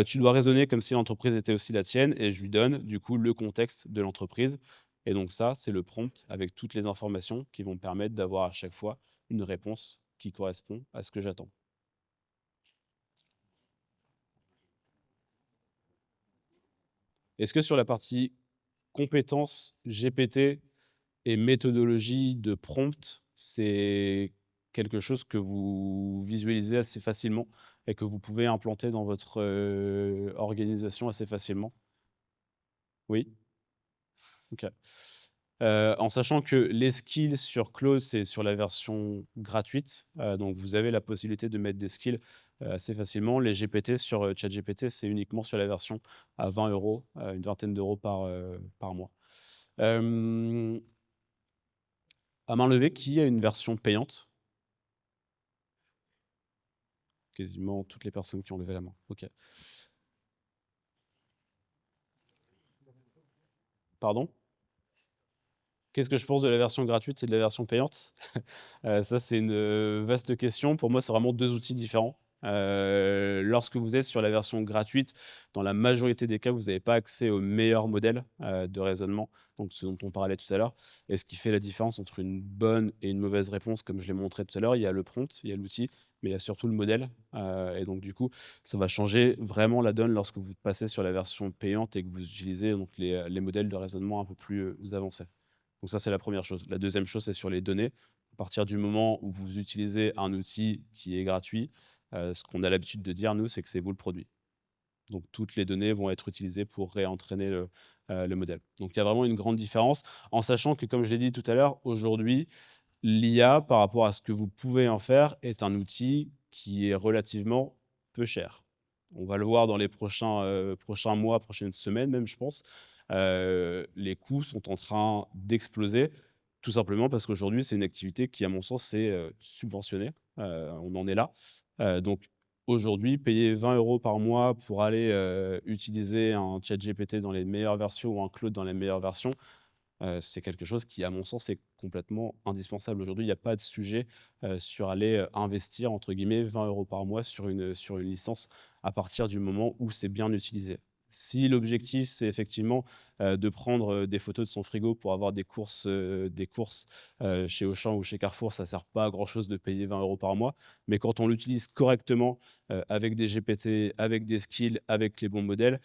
Tu dois raisonner comme si l'entreprise était aussi la tienne, et je lui donne du coup le contexte de l'entreprise. Et donc ça, c'est le prompt avec toutes les informations qui vont me permettre d'avoir à chaque fois une réponse qui correspond à ce que j'attends. Est-ce que sur la partie compétences GPT et méthodologie de prompt, c'est quelque chose que vous visualisez assez facilement et que vous pouvez implanter dans votre organisation assez facilement? Oui? OK. En sachant que les skills sur Claude, c'est sur la version gratuite, donc vous avez la possibilité de mettre des skills, assez facilement. Les GPT sur, ChatGPT, c'est uniquement sur la version à 20 €, une vingtaine d'euros par mois. Hem, à main levée, qui a une version payante? Quasiment toutes les personnes qui ont levé la main. OK. Pardon? Qu'est-ce que je pense de la version gratuite et de la version payante? Ça, c'est une, vaste question. Pour moi, c'est vraiment 2 outils différents. Lorsque vous êtes sur la version gratuite, dans la majorité des cas, vous n'avez pas accès au meilleur modèle, de raisonnement, donc ce dont on parlait tout à l'heure. Et ce qui fait la différence entre une bonne et une mauvaise réponse, comme je l'ai montré tout à l'heure, il y a le prompt, il y a l'outil, mais il y a surtout le modèle. Et donc du coup, ça va changer vraiment la donne lorsque vous passez sur la version payante et que vous utilisez donc les modèles de raisonnement un peu plus, avancés. Donc ça, c'est la première chose. La deuxième chose, c'est sur les données. À partir du moment où vous utilisez un outil qui est gratuit, ce qu'on a l'habitude de dire, nous, c'est que c'est vous le produit. Donc toutes les données vont être utilisées pour réentraîner le modèle. Donc il y a vraiment une grande différence, en sachant que, comme je l'ai dit tout à l'heure, aujourd'hui, l'IA, par rapport à ce que vous pouvez en faire, est un outil qui est relativement peu cher. On va le voir dans les prochains mois, prochaines semaines même, je pense. Les coûts sont en train d'exploser, tout simplement parce qu'aujourd'hui, c'est une activité qui, à mon sens, est subventionnée. On en est là. Donc aujourd'hui, payer 20 € par mois pour aller utiliser un ChatGPT dans les meilleures versions ou un Claude dans les meilleures versions, c'est quelque chose qui, à mon sens, est complètement indispensable. Aujourd'hui, il n'y a pas de sujet sur aller investir, entre guillemets, 20 € par mois sur une licence, à partir du moment où c'est bien utilisé. Si l'objectif, c'est effectivement de prendre des photos de son frigo pour avoir des courses chez Auchan ou chez Carrefour, ça ne sert pas à grand-chose de payer 20 € par mois. Mais quand on l'utilise correctement, avec des GPT, avec des skills, avec les bons modèles,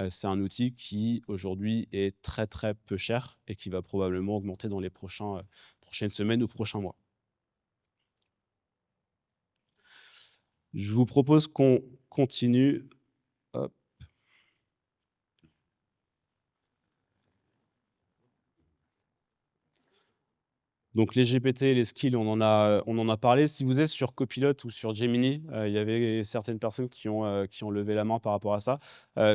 c'est un outil qui, aujourd'hui, est très, très peu cher et qui va probablement augmenter dans les prochaines semaines ou prochains mois. Je vous propose qu'on continue. Hop. Donc les GPT, les skills, on en a parlé. Si vous êtes sur Copilot ou sur Gemini, il y avait certaines personnes qui ont levé la main par rapport à ça.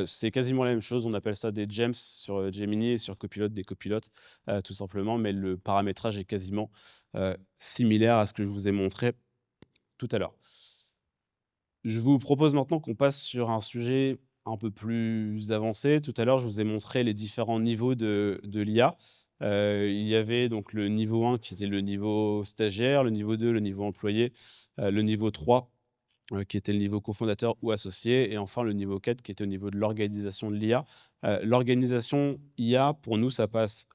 C'est quasiment la même chose. On appelle ça des gems sur Gemini, et sur Copilot des copilotes, tout simplement. Mais le paramétrage est quasiment similaire à ce que je vous ai montré tout à l'heure. Je vous propose maintenant qu'on passe sur un sujet un peu plus avancé. Tout à l'heure, je vous ai montré les différents niveaux de l'IA. Il y avait donc le niveau 1 qui était le niveau stagiaire, le niveau 2, le niveau employé, le niveau 3 qui était le niveau cofondateur ou associé, et enfin le niveau 4 qui était au niveau de l'organisation de l'IA. L'organisation IA, pour nous, ça passe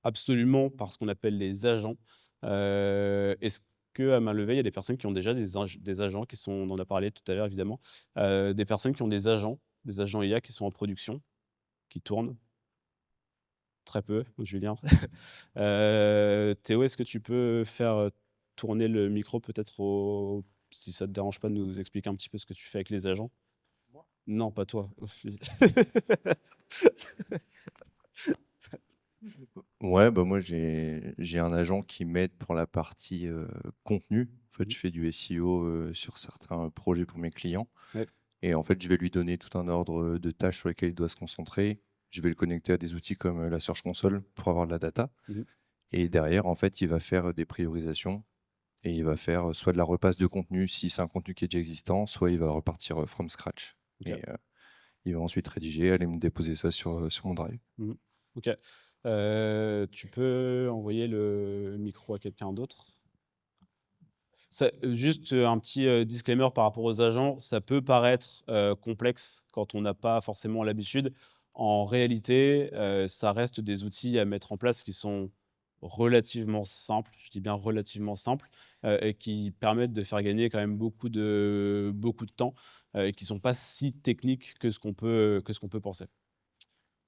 absolument par ce qu'on appelle les agents. Est-ce qu'à main levée, il y a des personnes qui ont déjà des agents qui sont, on en a parlé tout à l'heure évidemment, des personnes qui ont des agents IA qui sont en production, qui tournent? Très peu, Julien. Théo, est-ce que tu peux faire tourner le micro peut-être si ça te dérange pas de nous expliquer un petit peu ce que tu fais avec les agents? Non, pas toi. Ouais, bah moi j'ai un agent qui m'aide pour la partie contenu. En fait, je fais du SEO sur certains projets pour mes clients. Ouais. Et en fait, je vais lui donner tout un ordre de tâches sur lesquelles il doit se concentrer. Je vais le connecter à des outils comme la Search Console pour avoir de la data. Mhm. Et derrière, en fait, il va faire des priorisations et il va faire soit de la repasse de contenu si c'est un contenu qui est déjà existant, soit il va repartir from scratch. Ok. Et il va ensuite rédiger, aller me déposer ça sur mon drive. Mhm. Ok. Tu peux envoyer le micro à quelqu'un d'autre? Juste un petit disclaimer par rapport aux agents, ça peut paraître complexe quand on n'a pas forcément l'habitude. En réalité, ça reste des outils à mettre en place qui sont relativement simples, je dis bien relativement simples, et qui permettent de faire gagner quand même beaucoup de temps, et qui ne sont pas si techniques que ce qu'on peut penser.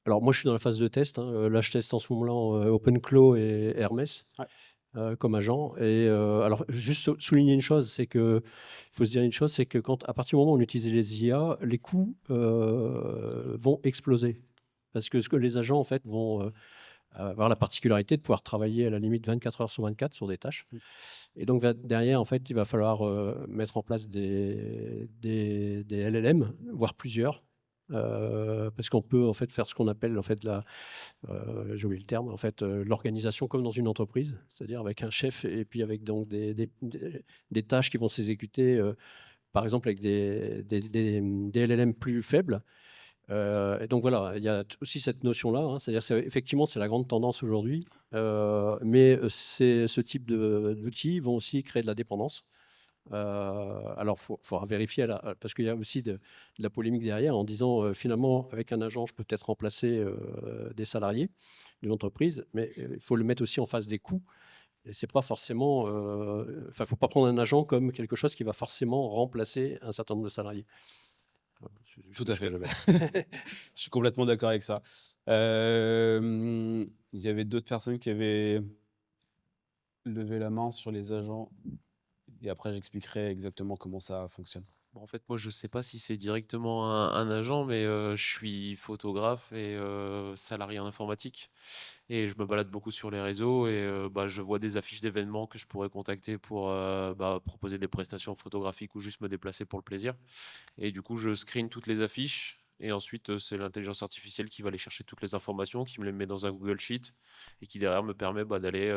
Alors moi, je suis dans la phase de test, hein. Là, je teste en ce moment OpenClaw et Hermès Ouais. comme agent. Et alors, juste souligner une chose, c'est que il faut se dire une chose, c'est que à partir du moment où on utilise les IA, les coûts vont exploser. Parce que les agents, en fait, vont avoir la particularité de pouvoir travailler à la limite 24 heures sur 24 sur des tâches. Et donc, derrière, en fait, il va falloir mettre en place des LLM, voire plusieurs. Parce qu'on peut en fait faire ce qu'on appelle en fait j'ai oublié le terme, en fait l'organisation comme dans une entreprise, c'est-à-dire avec un chef et puis avec donc des tâches qui vont s'exécuter, par exemple avec des LLM plus faibles. Et donc voilà, il y a aussi cette notion-là, hein, c'est-à-dire effectivement c'est la grande tendance aujourd'hui, mais ce type d'outils vont aussi créer de la dépendance. Alors, il faudra vérifier, parce qu'il y a aussi de la polémique derrière en disant finalement, avec un agent, je peux peut-être remplacer des salariés d'une entreprise, mais il faut le mettre aussi en face des coûts. Et c'est pas forcément. Enfin, il ne faut pas prendre un agent comme quelque chose qui va forcément remplacer un certain nombre de salariés. Tout à fait. Je Je suis complètement d'accord avec ça. Il y avait d'autres personnes qui avaient levé la main sur les agents et après j'expliquerai exactement comment ça fonctionne. Bon, en fait, moi, je sais pas si c'est directement un agent, mais je suis photographe et salarié en informatique. Et je me balade beaucoup sur les réseaux et bah, je vois des affiches d'événements que je pourrais contacter pour bah, proposer des prestations photographiques ou juste me déplacer pour le plaisir. Et du coup, je screen toutes les affiches. Et ensuite, c'est l'intelligence artificielle qui va aller chercher toutes les informations, qui me les met dans un Google Sheet et qui derrière me permet bah, d'aller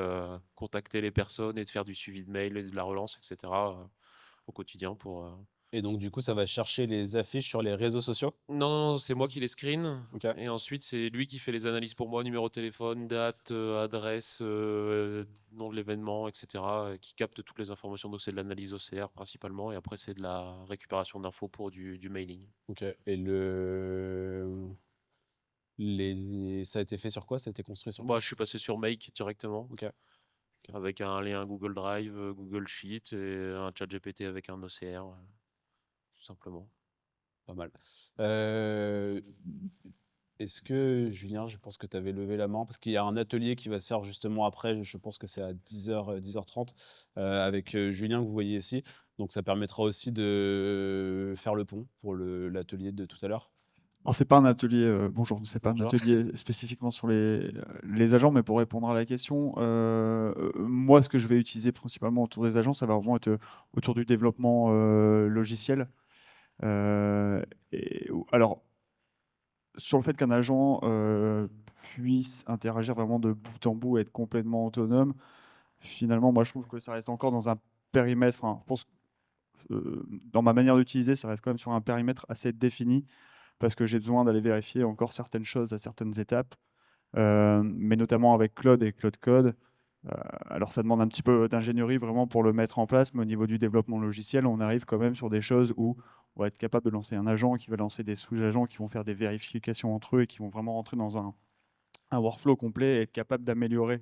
contacter les personnes et de faire du suivi de mail et de la relance, etc. Au quotidien pour. Et donc du coup ça va chercher les affiches sur les réseaux sociaux? Non, non, non, c'est moi qui les screen. Ok. Et ensuite, c'est lui qui fait les analyses pour moi, numéro de téléphone, date, adresse, nom de l'événement, etc. Qui capte toutes les informations. Donc, c'est de l'analyse OCR principalement. Et après, c'est de la récupération d'infos pour du mailing. Ok. Et ça a été fait sur quoi? Ça a été construit sur Moi, quoi? je suis passé sur Make directement. Ok. Avec un lien Google Drive, Google Sheet et un chat GPT avec un OCR, tout simplement. Pas mal. Est-ce que, Julien, je pense que tu avais levé la main, parce qu'il y a un atelier qui va se faire justement après, je pense que c'est à 10h, 10h30, avec Julien que vous voyez ici. Donc ça permettra aussi de faire le pont pour l'atelier de tout à l'heure. Alors, c'est pas un atelier, bonjour, c'est pas un Bonjour. atelier spécifiquement sur les agents, mais pour répondre à la question, moi, ce que je vais utiliser principalement autour des agents, ça va vraiment être autour du développement logiciel. Alors, sur le fait qu'un agent puisse interagir vraiment de bout en bout et être complètement autonome, finalement, moi, je trouve que ça reste encore dans un périmètre, enfin, je pense, dans ma manière d'utiliser, ça reste quand même sur un périmètre assez défini, parce que j'ai besoin d'aller vérifier encore certaines choses à certaines étapes, mais notamment avec Claude et Claude Code. Alors ça demande un petit peu d'ingénierie vraiment pour le mettre en place, mais au niveau du développement logiciel, on arrive quand même sur des choses où on va être capable de lancer un agent qui va lancer des sous-agents qui vont faire des vérifications entre eux et qui vont vraiment rentrer dans un workflow complet et être capable d'améliorer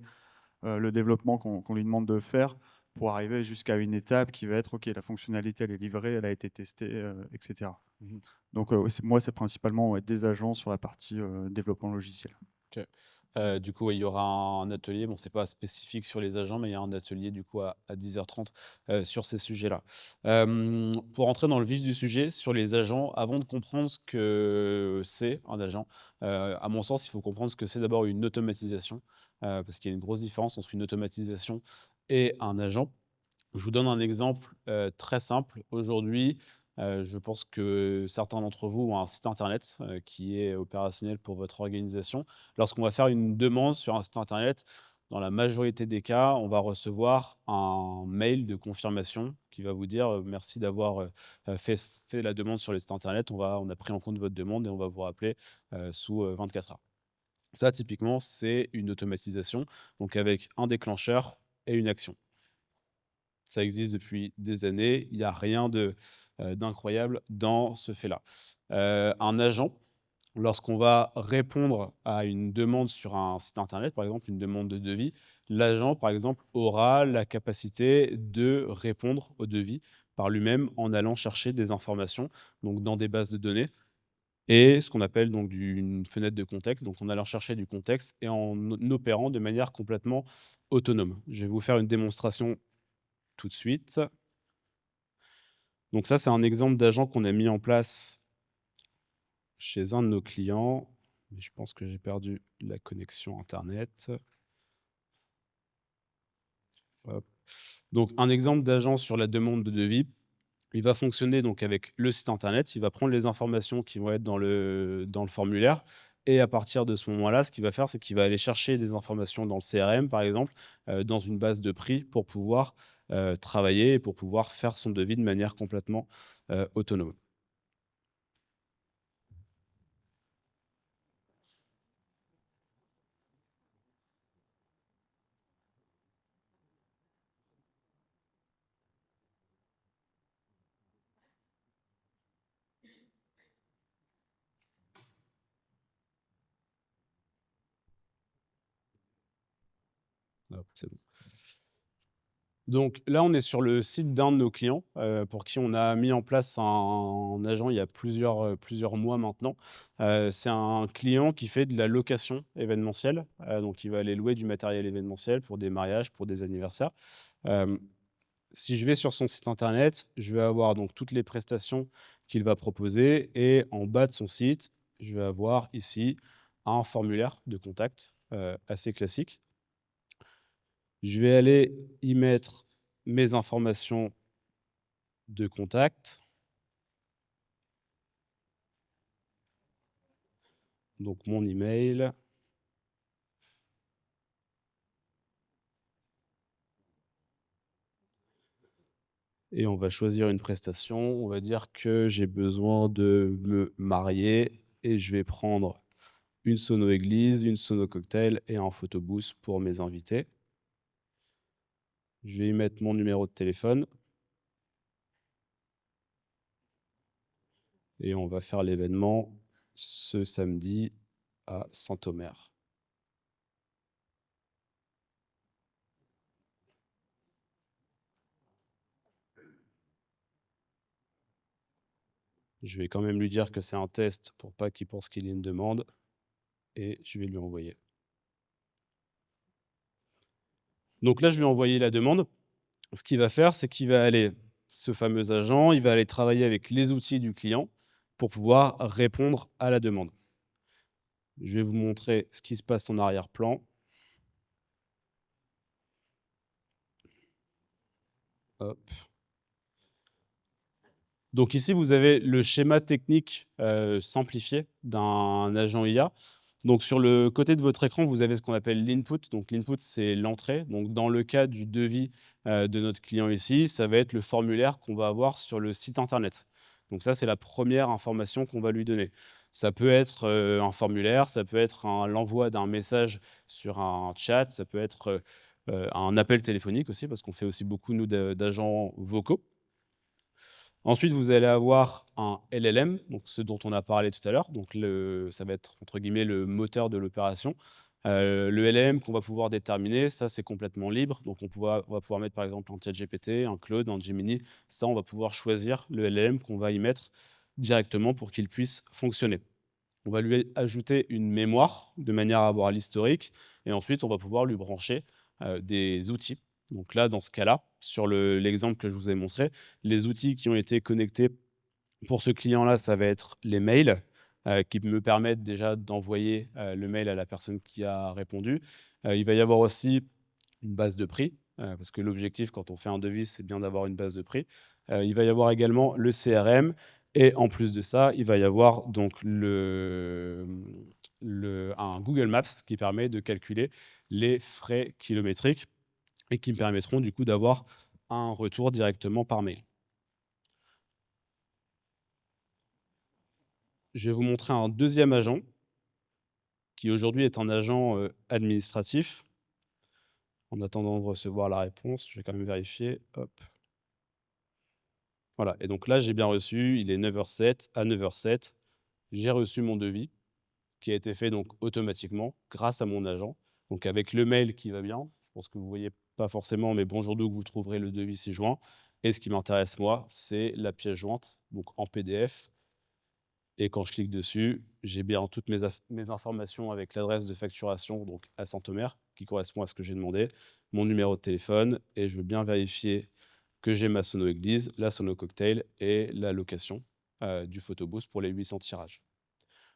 le développement qu'on lui demande de faire pour arriver jusqu'à une étape qui va être OK, la fonctionnalité elle est livrée, elle a été testée, etc. Donc moi c'est principalement des agents sur la partie développement logiciel. Ok. Du coup, ouais, il y aura un atelier, bon, c'est pas spécifique sur les agents, mais il y a un atelier du coup à 10h30 sur ces sujets-là. Pour entrer dans le vif du sujet, sur les agents, avant de comprendre ce que c'est un agent, à mon sens, il faut comprendre ce que c'est d'abord une automatisation, parce qu'il y a une grosse différence entre une automatisation et un agent. Je vous donne un exemple très simple. Aujourd'hui, Je pense que certains d'entre vous ont un site internet qui est opérationnel pour votre organisation. Lorsqu'on va faire une demande sur un site internet, dans la majorité des cas, on va recevoir un mail de confirmation qui va vous dire merci d'avoir fait la demande sur le site internet. On a pris en compte votre demande et on va vous rappeler sous 24 heures. Ça, typiquement, c'est une automatisation, donc avec un déclencheur et une action. Ça existe depuis des années, il n'y a rien d'incroyable dans ce fait-là. Un agent, lorsqu'on va répondre à une demande sur un site internet, par exemple une demande de devis, l'agent, par exemple, aura la capacité de répondre au devis par lui-même en allant chercher des informations donc dans des bases de données et ce qu'on appelle donc une fenêtre de contexte, donc en allant chercher du contexte et en opérant de manière complètement autonome. Je vais vous faire une démonstration tout de suite. Donc ça, c'est un exemple d'agent qu'on a mis en place chez un de nos clients. Mais je pense que j'ai perdu la connexion Internet. Hop. Donc un exemple d'agent sur la demande de devis. Il va fonctionner donc avec le site Internet. Il va prendre les informations qui vont être dans le formulaire. Et à partir de ce moment-là, ce qu'il va faire, c'est qu'il va aller chercher des informations dans le CRM, par exemple, dans une base de prix pour pouvoir travailler et pour pouvoir faire son devis de manière complètement autonome. Hop, c'est bon. Donc là, on est sur le site d'un de nos clients pour qui on a mis en place un agent il y a plusieurs mois maintenant. C'est un client qui fait de la location événementielle. Donc, il va aller louer du matériel événementiel pour des mariages, pour des anniversaires. Si je vais sur son site internet, je vais avoir donc toutes les prestations qu'il va proposer. Et en bas de son site, je vais avoir ici un formulaire de contact assez classique. Je vais aller y mettre mes informations de contact. Donc mon email. Et on va choisir une prestation. On va dire que j'ai besoin de me marier et je vais prendre une sono église, une sono cocktail et un photobooth pour mes invités. Je vais y mettre mon numéro de téléphone. Et on va faire l'événement ce samedi à Saint-Omer. Je vais quand même lui dire que c'est un test pour pas qu'il pense qu'il y ait une demande. Et je vais lui envoyer. Donc là, je lui ai envoyé la demande. Ce qu'il va faire, c'est qu'il va aller, ce fameux agent, il va aller travailler avec les outils du client pour pouvoir répondre à la demande. Je vais vous montrer ce qui se passe en arrière-plan. Hop. Donc ici, vous avez le schéma technique simplifié d'un agent IA. Donc sur le côté de votre écran, vous avez ce qu'on appelle l'input. Donc l'input, c'est l'entrée. Donc dans le cas du devis de notre client ici, ça va être le formulaire qu'on va avoir sur le site internet. Donc ça, c'est la première information qu'on va lui donner. Ça peut être un formulaire, ça peut être l'envoi d'un message sur un chat, ça peut être un appel téléphonique aussi, parce qu'on fait aussi beaucoup, nous, d'agents vocaux. Ensuite, vous allez avoir un LLM, donc ce dont on a parlé tout à l'heure. Donc, ça va être, entre guillemets, le moteur de l'opération. Le LLM qu'on va pouvoir déterminer, ça, c'est complètement libre. Donc, on va pouvoir mettre, par exemple, un ChatGPT, un Claude, un Gemini. Ça, on va pouvoir choisir le LLM qu'on va y mettre directement pour qu'il puisse fonctionner. On va lui ajouter une mémoire de manière à avoir l'historique. Et ensuite, on va pouvoir lui brancher des outils. Donc là, dans ce cas-là, sur l'exemple que je vous ai montré, les outils qui ont été connectés pour ce client-là, ça va être les mails qui me permettent déjà d'envoyer le mail à la personne qui a répondu. Il va y avoir aussi une base de prix parce que l'objectif quand on fait un devis, c'est bien d'avoir une base de prix. Il va y avoir également le CRM et en plus de ça, il va y avoir donc un Google Maps qui permet de calculer les frais kilométriques et qui me permettront du coup d'avoir un retour directement par mail. Je vais vous montrer un deuxième agent qui aujourd'hui est un agent administratif. En attendant de recevoir la réponse, je vais quand même vérifier. Hop. Voilà, et donc là, j'ai bien reçu, il est 9h07, à 9h07, j'ai reçu mon devis qui a été fait donc automatiquement grâce à mon agent. Donc avec le mail qui va bien, je pense que vous ne voyez pas forcément, mais bonjour Doug, vous trouverez le devis ci-joint. Et ce qui m'intéresse moi, c'est la pièce jointe, donc en PDF. Et quand je clique dessus, j'ai bien toutes mes informations avec l'adresse de facturation, donc à Saint-Omer, qui correspond à ce que j'ai demandé, mon numéro de téléphone, et je veux bien vérifier que j'ai ma sono église, la sono cocktail et la location du photobooth pour les 800 tirages.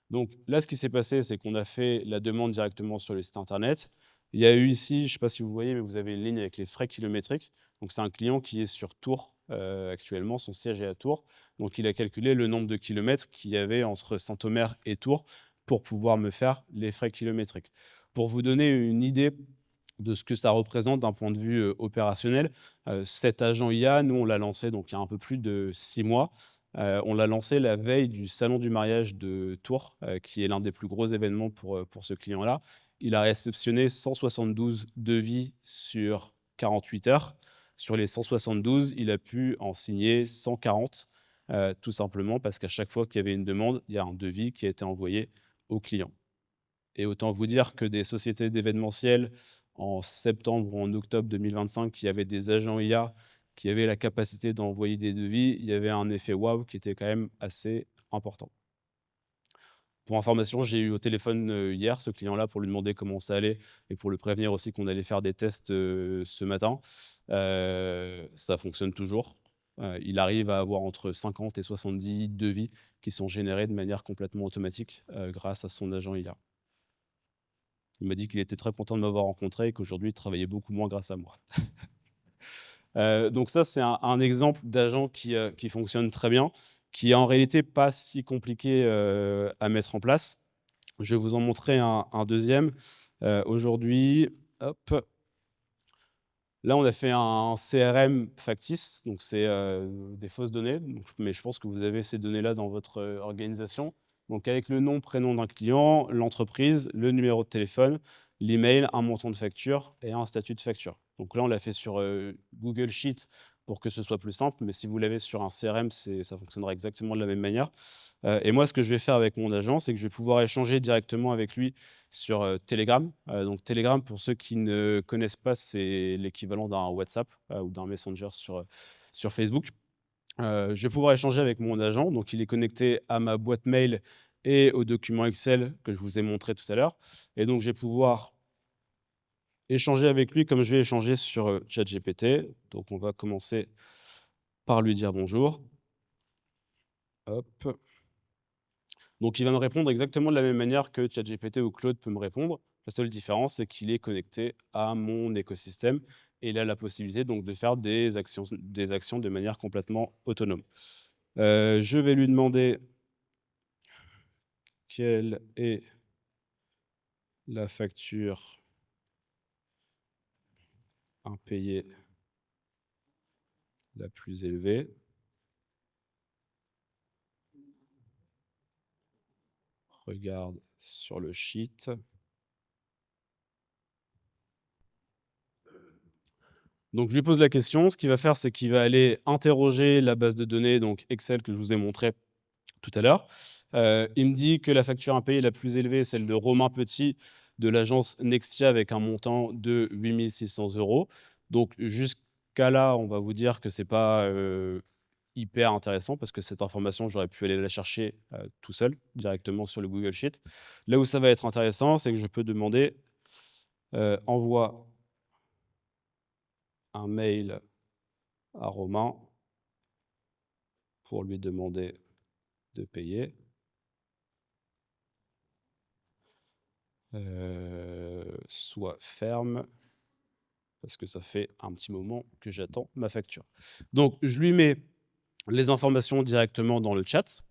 Donc là, ce qui s'est passé, c'est qu'on a fait la demande directement sur le site internet. Il y a eu ici, je ne sais pas si vous voyez, mais vous avez une ligne avec les frais kilométriques. Donc c'est un client qui est sur Tours actuellement, son siège est à Tours. Donc il a calculé le nombre de kilomètres qu'il y avait entre Saint-Omer et Tours pour pouvoir me faire les frais kilométriques. Pour vous donner une idée de ce que ça représente d'un point de vue opérationnel, cet agent IA, nous on l'a lancé donc il y a un peu plus de 6 mois. On l'a lancé la veille du salon du mariage de Tours, qui est l'un des plus gros événements pour ce client-là. Il a réceptionné 172 devis sur 48 heures. Sur les 172, il a pu en signer 140, tout simplement parce qu'à chaque fois qu'il y avait une demande, il y a un devis qui a été envoyé au client. Et autant vous dire que des sociétés d'événementiel en septembre ou en octobre 2025 qui avaient des agents IA qui avaient la capacité d'envoyer des devis, il y avait un effet waouh qui était quand même assez important. Pour information, j'ai eu au téléphone hier ce client-là pour lui demander comment ça allait et pour le prévenir aussi qu'on allait faire des tests ce matin. Ça fonctionne toujours. Il arrive à avoir entre 50 et 70 devis qui sont générés de manière complètement automatique grâce à son agent IA. Il m'a dit qu'il était très content de m'avoir rencontré et qu'aujourd'hui, il travaillait beaucoup moins grâce à moi. Donc ça, c'est un exemple d'agent qui fonctionne très bien, qui est en réalité pas si compliqué à mettre en place. Je vais vous en montrer un deuxième. Aujourd'hui, hop. Là, on a fait un CRM factice, donc c'est des fausses données, mais je pense que vous avez ces données-là dans votre organisation. Donc avec le nom, prénom d'un client, l'entreprise, le numéro de téléphone, l'email, un montant de facture et un statut de facture. Donc là, on l'a fait sur Google Sheet pour que ce soit plus simple, mais si vous l'avez sur un CRM, ça fonctionnera exactement de la même manière. Et moi, ce que je vais faire avec mon agent, c'est que je vais pouvoir échanger directement avec lui sur Telegram. Donc Telegram, pour ceux qui ne connaissent pas, c'est l'équivalent d'un WhatsApp ou d'un Messenger sur Facebook. Je vais pouvoir échanger avec mon agent. Donc il est connecté à ma boîte mail et au document Excel que je vous ai montré tout à l'heure. Et donc je vais pouvoir échanger avec lui comme je vais échanger sur ChatGPT. Donc on va commencer par lui dire bonjour. Hop. Donc il va me répondre exactement de la même manière que ChatGPT ou Claude peut me répondre. La seule différence, c'est qu'il est connecté à mon écosystème et il a la possibilité donc de faire des actions de manière complètement autonome. Je vais lui demander quelle est la facture impayée la plus élevée. Regarde sur le sheet. Donc je lui pose la question, ce qu'il va faire, c'est qu'il va aller interroger la base de données, donc Excel que je vous ai montré tout à l'heure. Il me dit que la facture impayée la plus élevée est celle de Romain Petit de l'agence Nextia avec un montant de 8 600 €. Donc jusqu'à là, on va vous dire que c'est pas hyper intéressant parce que cette information, j'aurais pu aller la chercher tout seul directement sur le Google Sheet. Là où ça va être intéressant, c'est que je peux demander envoie un mail à Romain pour lui demander de payer. Soit ferme, parce que ça fait un petit moment que j'attends ma facture. Donc, je lui mets les informations directement dans le chat.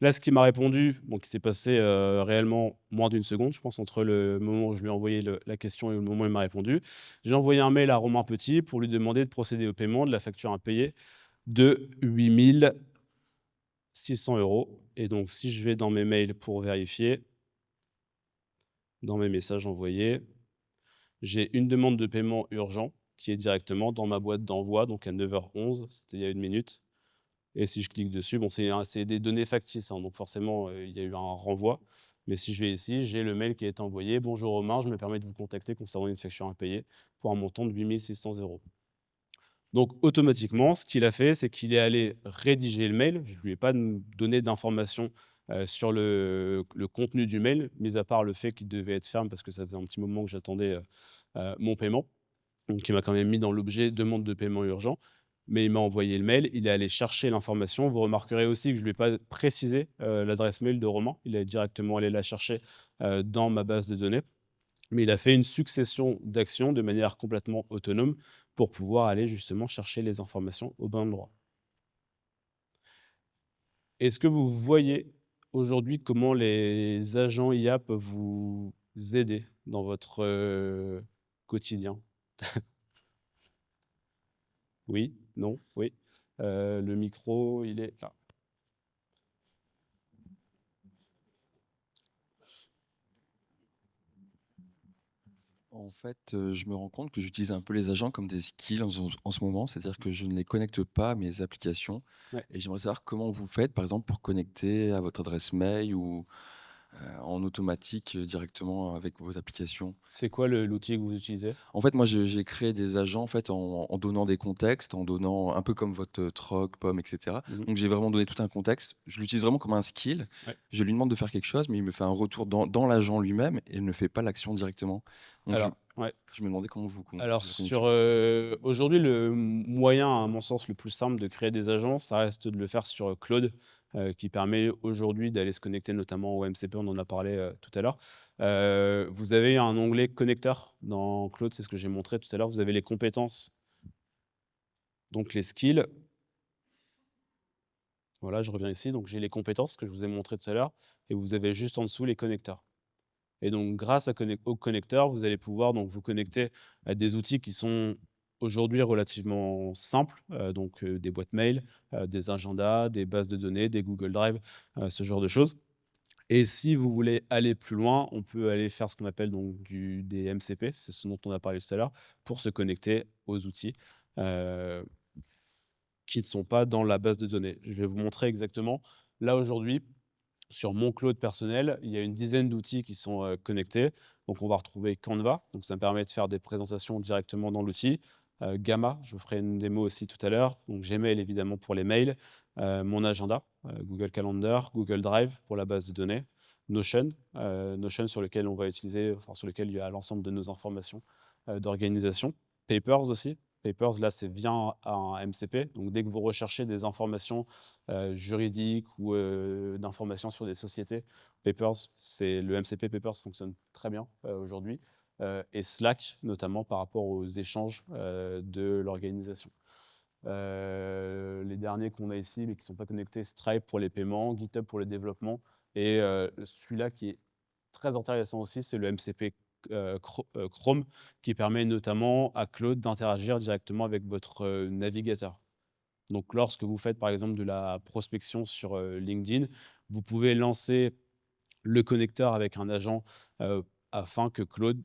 Là, ce qui m'a répondu, bon, qui s'est passé réellement moins d'une seconde, je pense, entre le moment où je lui ai envoyé la question et le moment où il m'a répondu. J'ai envoyé un mail à Romain Petit pour lui demander de procéder au paiement de la facture impayée de 8 600 €. Et donc, si je vais dans mes mails pour vérifier, dans mes messages envoyés, j'ai une demande de paiement urgent qui est directement dans ma boîte d'envoi, donc à 9h11, c'était il y a 1 minute. Et si je clique dessus, bon, c'est des données factices, hein, donc forcément, il y a eu un renvoi. Mais si je vais ici, j'ai le mail qui a été envoyé. Bonjour Romain, je me permets de vous contacter concernant une facture impayée pour un montant de 8 600 €. Donc, automatiquement, ce qu'il a fait, c'est qu'il est allé rédiger le mail. Je ne lui ai pas donné d'informations sur le contenu du mail, mis à part le fait qu'il devait être ferme parce que ça faisait un petit moment que j'attendais mon paiement. Donc, il m'a quand même mis dans l'objet demande de paiement urgent. Mais il m'a envoyé le mail, il est allé chercher l'information. Vous remarquerez aussi que je ne lui ai pas précisé l'adresse mail de Romain. Il est directement allé la chercher dans ma base de données. Mais il a fait une succession d'actions de manière complètement autonome pour pouvoir aller justement chercher les informations au bon endroit. Est-ce que vous voyez aujourd'hui comment les agents IA peuvent vous aider dans votre quotidien? Oui? Non? Oui? Le micro, il est là. En fait, je me rends compte que j'utilise un peu les agents comme des skills en ce moment, c'est-à-dire que je ne les connecte pas à mes applications Ouais. et j'aimerais savoir comment vous faites, par exemple, pour connecter à votre adresse mail ou en automatique, directement avec vos applications. C'est quoi l'outil que vous utilisez? En fait, moi, j'ai créé des agents, en fait, en donnant des contextes, en donnant un peu comme votre, Trog, Pomme et cetera. Mmh. Donc j'ai vraiment donné tout un contexte. Je l'utilise vraiment comme un skill. Ouais. Je lui demande de faire quelque chose, mais il me fait un retour dans l'agent lui-même et il ne fait pas l'action directement. Donc Alors, ouais. je me demandais comment vous Alors vous sur, aujourd'hui, le moyen, à mon sens, le plus simple de créer des agents, ça reste de le faire sur, Claude, qui permet aujourd'hui d'aller se connecter notamment au MCP, on en a parlé, tout à l'heure. Vous avez un onglet connecteur dans Claude, c'est ce que j'ai montré tout à l'heure. Vous avez les compétences, donc les skills. Voilà, je reviens ici, donc j'ai les compétences que je vous ai montré tout à l'heure et vous avez juste en dessous les connecteurs. Et donc grâce aux connecteurs, vous allez pouvoir donc vous connecter à des outils qui sont aujourd'hui relativement simples, donc des boîtes mail, des agendas, des bases de données, des Google Drive, ce genre de choses. Et si vous voulez aller plus loin, on peut aller faire ce qu'on appelle donc des MCP, c'est ce dont on a parlé tout à l'heure, pour se connecter aux outils qui ne sont pas dans la base de données. Je vais vous montrer exactement. Là aujourd'hui, sur mon Claude personnel, il y a une dizaine d'outils qui sont connectés. Donc, on va retrouver Canva. Donc, ça me permet de faire des présentations directement dans l'outil. Gamma, je vous ferai une démo aussi tout à l'heure. Donc, Gmail, évidemment, pour les mails. Mon agenda, Google Calendar, Google Drive pour la base de données. Notion, Notion sur lequel on va utiliser, enfin, sur lequel il y a l'ensemble de nos informations d'organisation. Papers aussi. Papers, là, c'est via un MCP. Donc, dès que vous recherchez des informations juridiques ou d'informations sur des sociétés, Papers, le MCP Papers fonctionne très bien aujourd'hui. Et Slack, notamment par rapport aux échanges de l'organisation. Les derniers qu'on a ici, mais qui ne sont pas connectés, Stripe pour les paiements, GitHub pour le développement. Et celui-là qui est très intéressant aussi, c'est le MCP Chrome, qui permet notamment à Claude d'interagir directement avec votre navigateur. Donc, lorsque vous faites, par exemple, de la prospection sur LinkedIn, vous pouvez lancer le connecteur avec un agent afin que Claude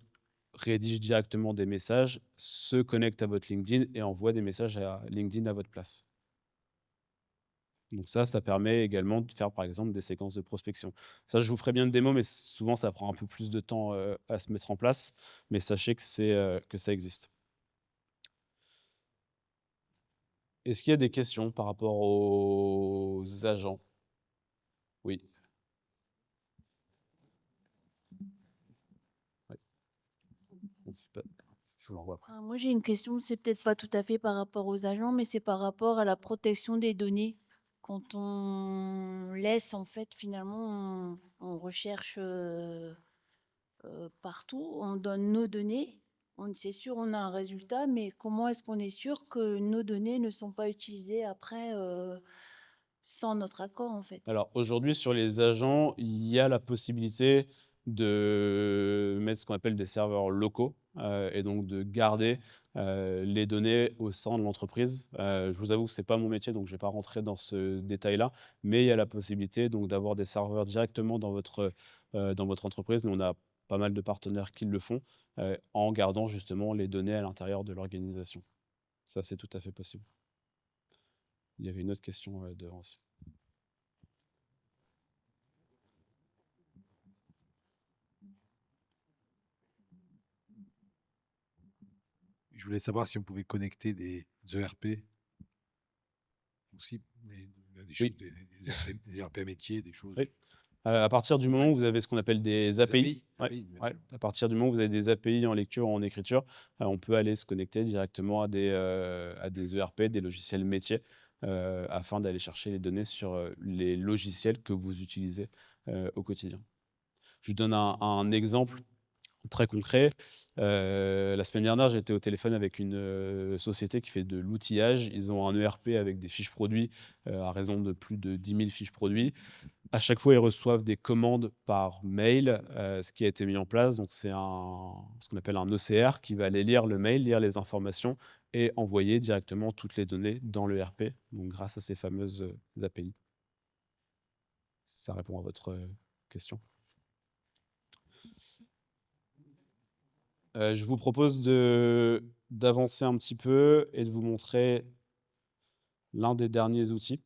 rédige directement des messages, se connecte à votre LinkedIn et envoie des messages à LinkedIn à votre place. Donc ça permet également de faire, par exemple, des séquences de prospection. Ça, je vous ferai bien une démo, mais souvent, ça prend un peu plus de temps à se mettre en place. Mais sachez que ça existe. Est-ce qu'il y a des questions par rapport aux agents? Oui. Ouais. Je vous l'envoie après. Moi, j'ai une question, c'est peut-être pas tout à fait par rapport aux agents, mais c'est par rapport à la protection des données. Quand on laisse, en fait, finalement, on recherche partout, on donne nos données. C'est sûr, on a un résultat, mais comment est-ce qu'on est sûr que nos données ne sont pas utilisées après sans notre accord, en fait? Alors aujourd'hui, sur les agents, il y a la possibilité de mettre ce qu'on appelle des serveurs locaux et donc de garder les données au sein de l'entreprise. Je vous avoue que ce n'est pas mon métier, donc je ne vais pas rentrer dans ce détail-là, mais il y a la possibilité donc d'avoir des serveurs directement dans votre entreprise. Nous, on a pas mal de partenaires qui le font en gardant justement les données à l'intérieur de l'organisation. Ça, c'est tout à fait possible. Il y avait une autre question devant aussi. Je voulais savoir si on pouvait connecter des ERP aussi, Oui. des ERP métiers, des choses. Oui. À partir du moment où vous avez ce qu'on appelle des API, API, bien ouais, sûr. à partir du moment où vous avez des API en lecture ou en écriture, on peut aller se connecter directement à des ERP, des logiciels métiers, afin d'aller chercher les données sur les logiciels que vous utilisez au quotidien. Je vous donne un exemple très concret. La semaine dernière, j'étais au téléphone avec une société qui fait de l'outillage. Ils ont un ERP avec des fiches produits à raison de plus de 10 000 fiches produits. À chaque fois, ils reçoivent des commandes par mail, ce qui a été mis en place. Donc, c'est ce qu'on appelle un OCR qui va aller lire le mail, lire les informations et envoyer directement toutes les données dans le RP, donc grâce à ces fameuses API. Ça répond à votre question. Je vous propose d'avancer un petit peu et de vous montrer l'un des derniers outils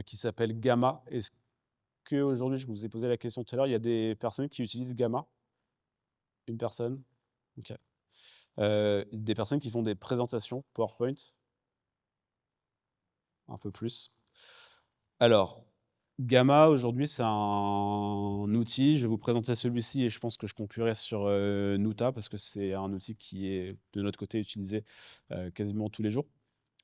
qui s'appelle Gamma. Est-ce qu'aujourd'hui, je vous ai posé la question tout à l'heure, il y a des personnes qui utilisent Gamma? Une personne? Ok. Des personnes qui font des présentations PowerPoint? Un peu plus. Alors, Gamma, aujourd'hui, c'est un outil. Je vais vous présenter celui-ci et je pense que je conclurai sur Nuta parce que c'est un outil qui est, de notre côté, utilisé quasiment tous les jours.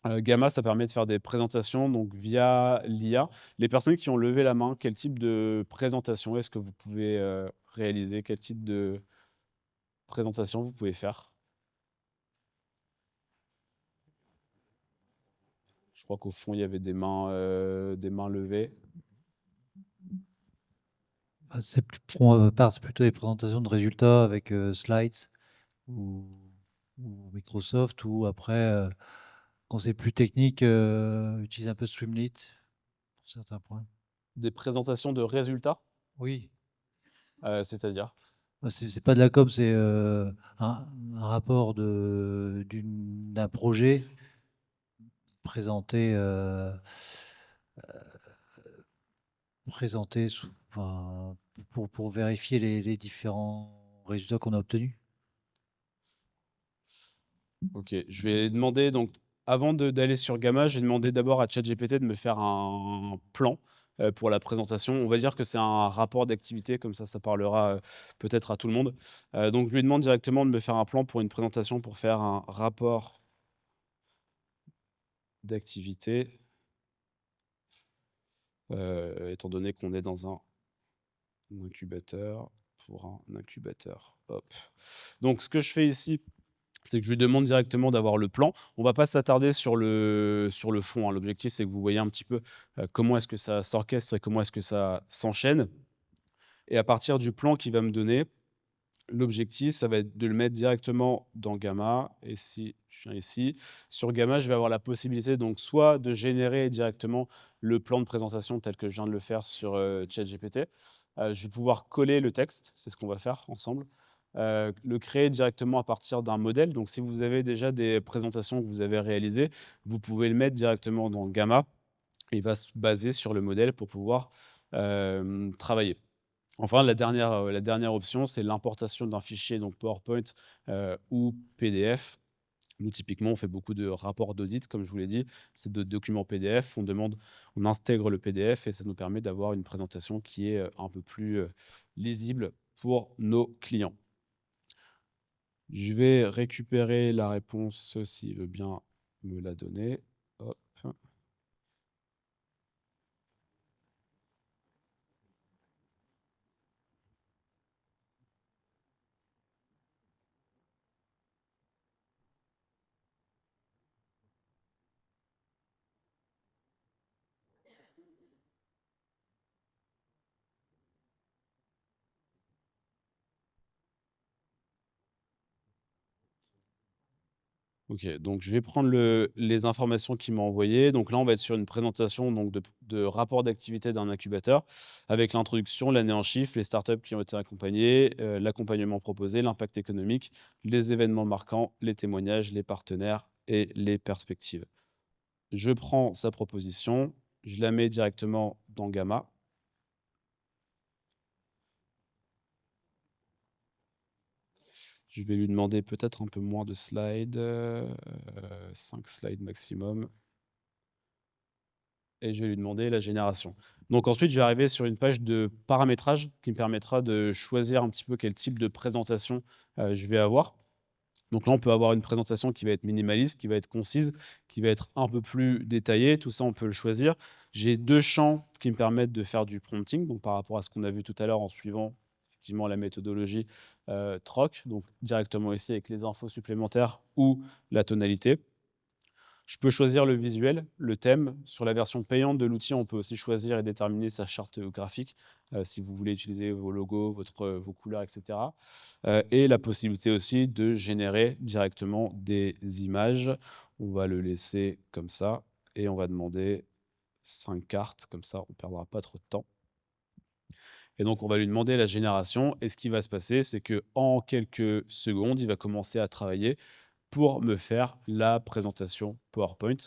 Gamma, ça permet de faire des présentations donc via l'IA. Les personnes qui ont levé la main, quel type de présentation est-ce que vous pouvez réaliser? Quel type de présentation vous pouvez faire? Je crois qu'au fond, il y avait des mains levées. Pour ma part, c'est plutôt des présentations de résultats avec Slides ou Microsoft, ou après, quand c'est plus technique, utilise un peu Streamlit pour certains points. Des présentations de résultats? Oui. C'est-à-dire? C'est pas de la com, c'est un rapport d'un projet présenté, pour vérifier les différents résultats qu'on a obtenus. Ok, je vais demander, donc, avant d'aller sur Gamma, je vais demander d'abord à ChatGPT de me faire un plan pour la présentation. On va dire que c'est un rapport d'activité, comme ça parlera peut-être à tout le monde. Donc, je lui demande directement de me faire un plan pour une présentation, pour faire un rapport d'activité, étant donné qu'on est dans un incubateur, pour un incubateur. Hop. Donc, ce que je fais ici, c'est que je lui demande directement d'avoir le plan. On ne va pas s'attarder sur le fond, hein. L'objectif, c'est que vous voyez un petit peu comment est-ce que ça s'orchestre et comment est-ce que ça s'enchaîne. Et à partir du plan qu'il va me donner, l'objectif, ça va être de le mettre directement dans Gamma. Et si je viens ici, sur Gamma, je vais avoir la possibilité donc soit de générer directement le plan de présentation tel que je viens de le faire sur ChatGPT. Je vais pouvoir coller le texte, c'est ce qu'on va faire ensemble. Le créer directement à partir d'un modèle. Donc, si vous avez déjà des présentations que vous avez réalisées, vous pouvez le mettre directement dans Gamma et il va se baser sur le modèle pour pouvoir travailler. Enfin, la dernière option, c'est l'importation d'un fichier, donc PowerPoint ou PDF. Nous, typiquement, on fait beaucoup de rapports d'audit, comme je vous l'ai dit. C'est de documents PDF. On intègre le PDF et ça nous permet d'avoir une présentation qui est un peu plus lisible pour nos clients. Je vais récupérer la réponse s'il veut bien me la donner. Hop. Ok, donc je vais prendre les informations qu'il m'a envoyées. Donc là, on va être sur une présentation donc de rapport d'activité d'un incubateur avec l'introduction, l'année en chiffres, les startups qui ont été accompagnées, l'accompagnement proposé, l'impact économique, les événements marquants, les témoignages, les partenaires et les perspectives. Je prends sa proposition, je la mets directement dans Gamma. Je vais lui demander peut-être un peu moins de slides, 5 slides maximum. Et je vais lui demander la génération. Donc ensuite, je vais arriver sur une page de paramétrage qui me permettra de choisir un petit peu quel type de présentation je vais avoir. Donc là, on peut avoir une présentation qui va être minimaliste, qui va être concise, qui va être un peu plus détaillée. Tout ça, on peut le choisir. J'ai 2 champs qui me permettent de faire du prompting, donc par rapport à ce qu'on a vu tout à l'heure en suivant effectivement la méthodologie TROC, donc directement ici avec les infos supplémentaires ou la tonalité. Je peux choisir le visuel, le thème. Sur la version payante de l'outil, on peut aussi choisir et déterminer sa charte graphique, si vous voulez utiliser vos logos, vos couleurs, etc. Et la possibilité aussi de générer directement des images. On va le laisser comme ça et on va demander 5 cartes, comme ça on ne perdra pas trop de temps. Et donc, on va lui demander la génération. Et ce qui va se passer, c'est qu'en quelques secondes, il va commencer à travailler pour me faire la présentation PowerPoint.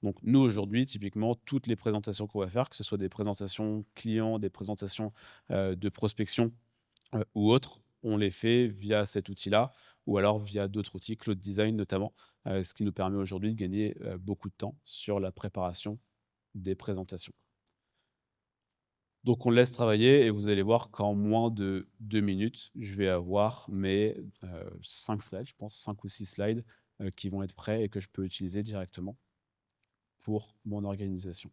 Donc nous, aujourd'hui, typiquement, toutes les présentations qu'on va faire, que ce soit des présentations clients, des présentations de prospection ou autres, on les fait via cet outil-là ou alors via d'autres outils, Cloud Design notamment, ce qui nous permet aujourd'hui de gagner beaucoup de temps sur la préparation des présentations. Donc on le laisse travailler et vous allez voir qu'en moins de 2 minutes, je vais avoir mes 5 slides, je pense 5 ou 6 slides qui vont être prêts et que je peux utiliser directement pour mon organisation.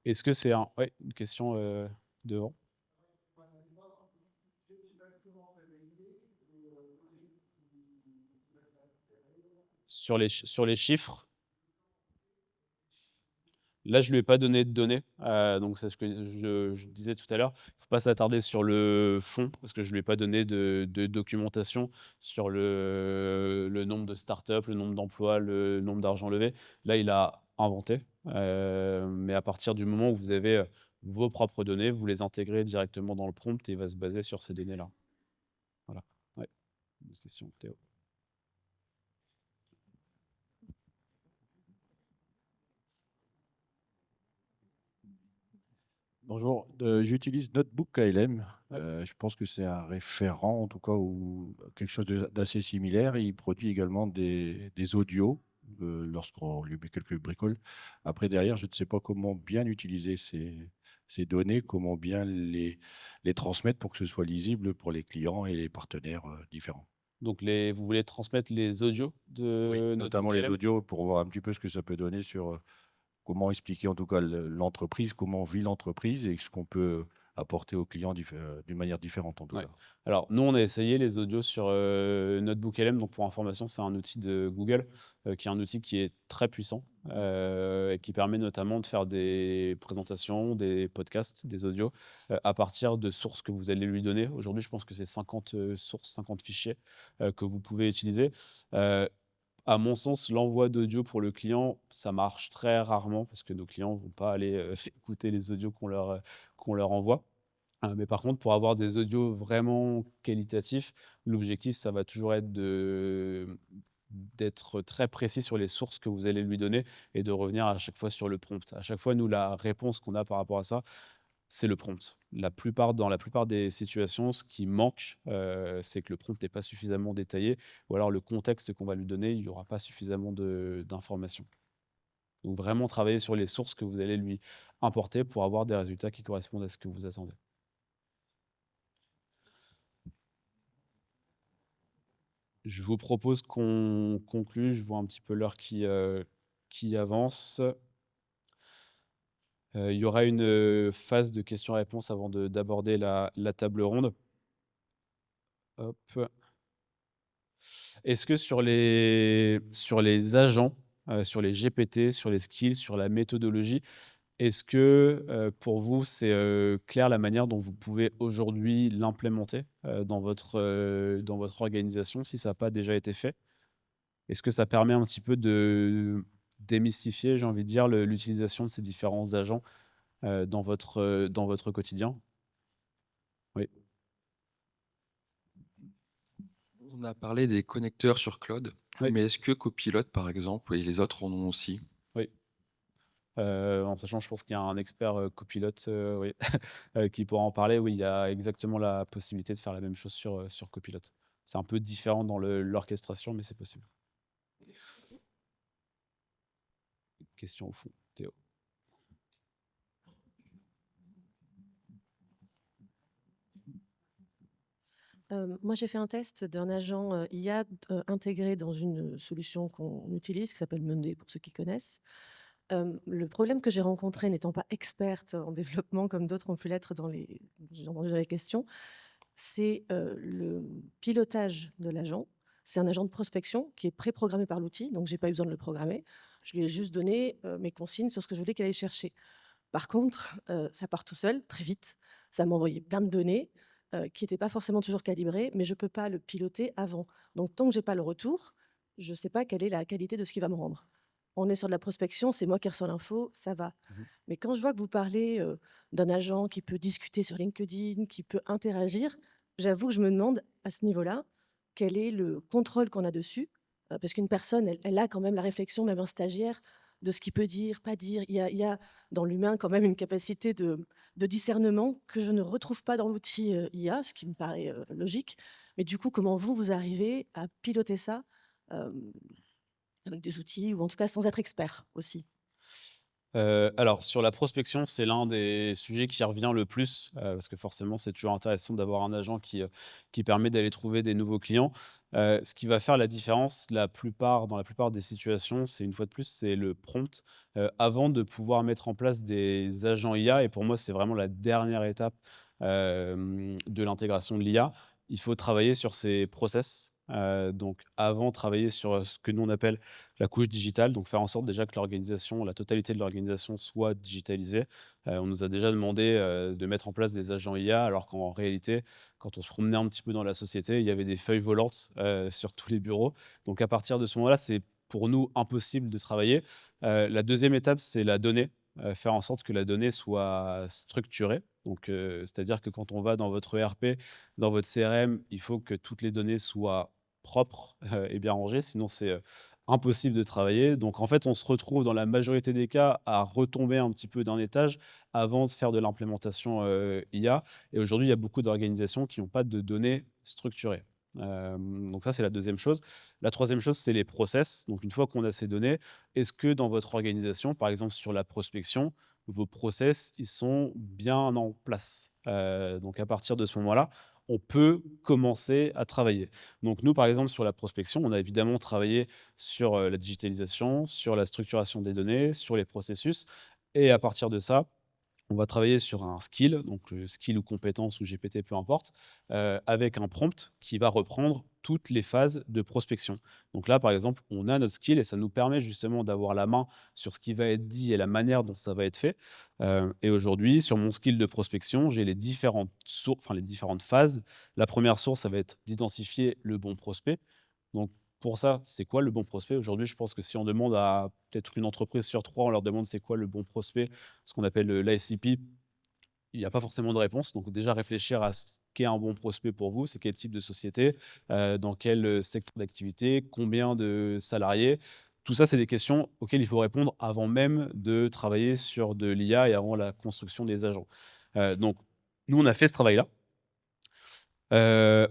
Est-ce que c'est ouais, une question devant? Sur les chiffres, là, je ne lui ai pas donné de données. Donc, c'est ce que je disais tout à l'heure. Il ne faut pas s'attarder sur le fond, parce que je ne lui ai pas donné de documentation sur le nombre de startups, le nombre d'emplois, le nombre d'argent levé. Là, il a inventé. Mais à partir du moment où vous avez vos propres données, vous les intégrez directement dans le prompt et il va se baser sur ces données-là. Voilà. Ouais. Une question, Théo. Bonjour, j'utilise Notebook KLM. Je pense que c'est un référent, en tout cas, ou quelque chose d'assez similaire. Il produit également des audios lorsqu'on lui met quelques bricoles. Après, derrière, je ne sais pas comment bien utiliser ces données, comment bien les transmettre pour que ce soit lisible pour les clients et les partenaires différents. Donc, vous voulez transmettre les audios de Oui, Notebook notamment les LM? audios pour voir un petit peu ce que ça peut donner sur comment expliquer en tout cas l'entreprise, comment vit l'entreprise et ce qu'on peut apporter aux clients d'une manière différente en tout Ouais. cas. Alors, nous, on a essayé les audios sur Notebook LM. Donc, pour information, c'est un outil de Google qui est un outil qui est très puissant et qui permet notamment de faire des présentations, des podcasts, des audios à partir de sources que vous allez lui donner. Aujourd'hui, je pense que c'est 50 sources, 50 fichiers que vous pouvez utiliser. À mon sens, l'envoi d'audio pour le client, ça marche très rarement parce que nos clients ne vont pas aller écouter les audios qu'on leur envoie. Mais par contre, pour avoir des audios vraiment qualitatifs, l'objectif, ça va toujours être d'être très précis sur les sources que vous allez lui donner et de revenir à chaque fois sur le prompt. À chaque fois, nous, la réponse qu'on a par rapport à ça, c'est le prompt. Dans la plupart des situations, ce qui manque, c'est que le prompt n'est pas suffisamment détaillé ou alors le contexte qu'on va lui donner, il n'y aura pas suffisamment d'informations. Donc vraiment travailler sur les sources que vous allez lui importer pour avoir des résultats qui correspondent à ce que vous attendez. Je vous propose qu'on conclue. Je vois un petit peu l'heure qui avance. Il y aura une phase de questions-réponses avant d'aborder la table ronde. Hop. Est-ce que sur les agents, sur les GPT, sur les skills, sur la méthodologie, Est-ce que pour vous, c'est clair la manière dont vous pouvez aujourd'hui l'implémenter dans votre organisation, si ça n'a pas déjà été fait? Est-ce que ça permet un petit peu de démystifier, j'ai envie de dire, l'utilisation de ces différents agents dans votre quotidien? Oui. On a parlé des connecteurs sur Claude, Oui. mais est-ce que Copilot, par exemple, et les autres en ont aussi? Oui. En sachant, je pense qu'il y a un expert copilote, oui, qui pourra en parler. Oui, il y a exactement la possibilité de faire la même chose sur Copilot. C'est un peu différent dans l'orchestration, mais c'est possible. Question au fond, Théo. Moi, j'ai fait un test d'un agent IA intégré dans une solution qu'on utilise qui s'appelle Monday, pour ceux qui connaissent. Le problème que j'ai rencontré, n'étant pas experte en développement comme d'autres ont pu l'être j'ai entendu dans les questions, c'est le pilotage de l'agent. C'est un agent de prospection qui est préprogrammé par l'outil, donc j'ai pas eu besoin de le programmer. Je lui ai juste donné mes consignes sur ce que je voulais qu'elle aille chercher. Par contre, ça part tout seul, très vite. Ça m'a envoyé plein de données qui n'étaient pas forcément toujours calibrées, mais je ne peux pas le piloter avant. Donc, tant que j'ai pas le retour, je ne sais pas quelle est la qualité de ce qu'il va me rendre. On est sur de la prospection, c'est moi qui reçois l'info, ça va. Mais quand je vois que vous parlez d'un agent qui peut discuter sur LinkedIn, qui peut interagir, j'avoue que je me demande à ce niveau-là, quel est le contrôle qu'on a dessus. Parce qu'une personne, elle a quand même la réflexion, même un stagiaire, de ce qu'il peut dire, pas dire. Il y a dans l'humain quand même une capacité de discernement que je ne retrouve pas dans l'outil IA, ce qui me paraît logique. Mais du coup, comment vous arrivez à piloter ça avec des outils ou en tout cas sans être expert aussi? Alors sur la prospection, c'est l'un des sujets qui revient le plus, parce que forcément, c'est toujours intéressant d'avoir un agent qui permet d'aller trouver des nouveaux clients. Ce qui va faire la différence, dans la plupart des situations, c'est une fois de plus, c'est le prompt. Avant de pouvoir mettre en place des agents IA et pour moi, c'est vraiment la dernière étape, de l'intégration de l'IA, il faut travailler sur ses process. Donc avant, travailler sur, ce que nous on appelle la couche digitale, donc faire en sorte déjà que la totalité de l'organisation soit digitalisée. On nous a déjà demandé de mettre en place des agents IA, alors qu'en réalité, quand on se promenait un petit peu dans la société, il y avait des feuilles volantes sur tous les bureaux. Donc à partir de ce moment-là, c'est pour nous impossible de travailler. La deuxième étape, c'est la donnée. Faire en sorte que la donnée soit structurée. Donc, c'est-à-dire que quand on va dans votre ERP, dans votre CRM, il faut que toutes les données soient propres et bien rangées, sinon c'est impossible de travailler. Donc en fait, on se retrouve dans la majorité des cas à retomber un petit peu d'un étage avant de faire de l'implémentation IA. Et aujourd'hui, il y a beaucoup d'organisations qui n'ont pas de données structurées. Donc ça, c'est la deuxième chose. La troisième chose, c'est les process. Donc une fois qu'on a ces données, est-ce que dans votre organisation, par exemple sur la prospection, vos process, ils sont bien en place? Donc à partir de ce moment-là, on peut commencer à travailler. Donc nous, par exemple, sur la prospection, on a évidemment travaillé sur la digitalisation, sur la structuration des données, sur les processus. Et à partir de ça, on va travailler sur un skill, donc skill ou compétence ou GPT, peu importe, avec un prompt qui va reprendre toutes les phases de prospection. Donc là, par exemple, on a notre skill et ça nous permet justement d'avoir la main sur ce qui va être dit et la manière dont ça va être fait. Et aujourd'hui, sur mon skill de prospection, j'ai les différentes phases. La première source, ça va être d'identifier le bon prospect. Donc pour ça, c'est quoi le bon prospect? Aujourd'hui, je pense que si on demande à peut-être une entreprise sur 3, on leur demande c'est quoi le bon prospect, ce qu'on appelle l'ASCP, il n'y a pas forcément de réponse. Donc déjà réfléchir à ce qu'est un bon prospect pour vous, c'est quel type de société, dans quel secteur d'activité, combien de salariés. Tout ça, c'est des questions auxquelles il faut répondre avant même de travailler sur de l'IA et avant la construction des agents. Donc nous, on a fait ce travail-là.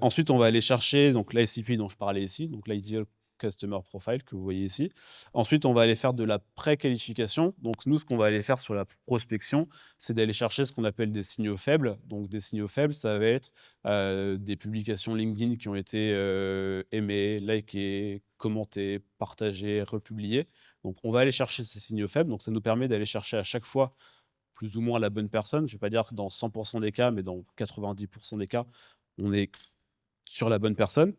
Ensuite, on va aller chercher donc l'ICP dont je parlais ici, donc l'Ideal Customer Profile que vous voyez ici. Ensuite, on va aller faire de la pré-qualification. Donc nous, ce qu'on va aller faire sur la prospection, c'est d'aller chercher ce qu'on appelle des signaux faibles. Donc des signaux faibles, ça va être des publications LinkedIn qui ont été aimées, likées, commentées, partagées, republiées. Donc on va aller chercher ces signaux faibles. Donc ça nous permet d'aller chercher à chaque fois plus ou moins la bonne personne. Je ne vais pas dire que dans 100% des cas, mais dans 90% des cas, on est sur la bonne personne.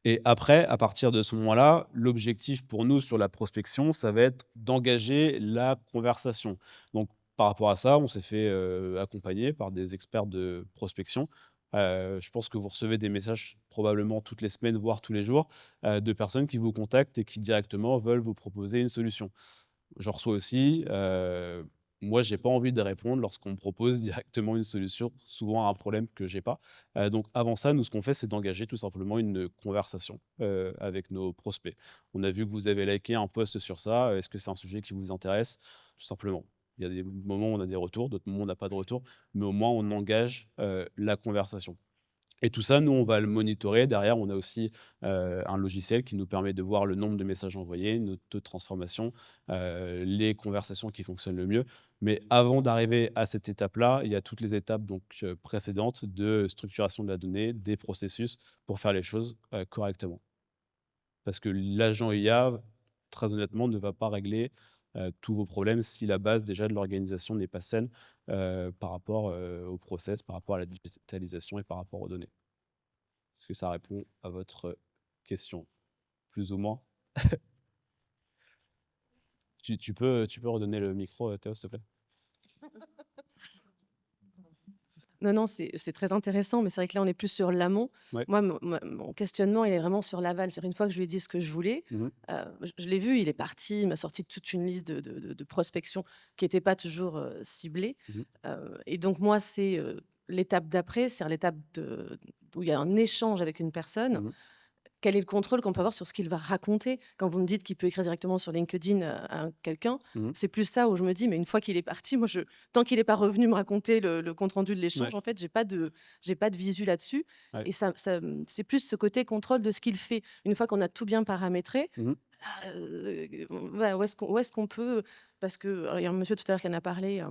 Et après, à partir de ce moment-là, l'objectif pour nous sur la prospection, ça va être d'engager la conversation. Donc, par rapport à ça, on s'est fait accompagner par des experts de prospection. Je pense que vous recevez des messages probablement toutes les semaines, voire tous les jours, de personnes qui vous contactent et qui directement veulent vous proposer une solution. J'en reçois aussi. Moi, j'ai pas envie de répondre lorsqu'on me propose directement une solution, souvent à un problème que j'ai pas. Donc avant ça, nous, ce qu'on fait, c'est d'engager tout simplement une conversation avec nos prospects. On a vu que vous avez liké un post sur ça. Est-ce que c'est un sujet qui vous intéresse? Tout simplement. Il y a des moments où on a des retours, d'autres moments où on n'a pas de retour, mais au moins on engage la conversation. Et tout ça, nous, on va le monitorer. Derrière, on a aussi un logiciel qui nous permet de voir le nombre de messages envoyés, notre taux de transformation, les conversations qui fonctionnent le mieux. Mais avant d'arriver à cette étape-là, il y a toutes les étapes donc, précédentes de structuration de la donnée, des processus pour faire les choses correctement. Parce que l'agent IA, très honnêtement, ne va pas régler tous vos problèmes si la base déjà de l'organisation n'est pas saine par rapport au process, par rapport à la digitalisation et par rapport aux données. Est-ce que ça répond à votre question? Plus ou moins? Tu peux redonner le micro, Théo, s'il te plaît? Non, non, c'est très intéressant, mais c'est vrai que là, on est plus sur l'amont. Ouais. Moi, mon questionnement, il est vraiment sur l'aval. C'est-à-dire, une fois que je lui ai dit ce que je voulais, Mmh. je l'ai vu, il est parti, il m'a sorti toute une liste de prospection qui n'était pas toujours ciblée. Mmh. Et donc, moi, c'est l'étape d'après, c'est l'étape où il y a un échange avec une personne. Mmh. Quel est le contrôle qu'on peut avoir sur ce qu'il va raconter? Quand vous me dites qu'il peut écrire directement sur LinkedIn à quelqu'un, Mmh. c'est plus ça où je me dis, mais une fois qu'il est parti, moi, tant qu'il n'est pas revenu me raconter le compte-rendu de Ouais. l'échange, en fait, j'ai pas de visu là-dessus. Ouais. Et c'est plus ce côté contrôle de ce qu'il fait. Une fois qu'on a tout bien paramétré, Mmh. voilà, où est-ce qu'on peut... Parce que, alors, il y a un monsieur tout à l'heure qui en a parlé...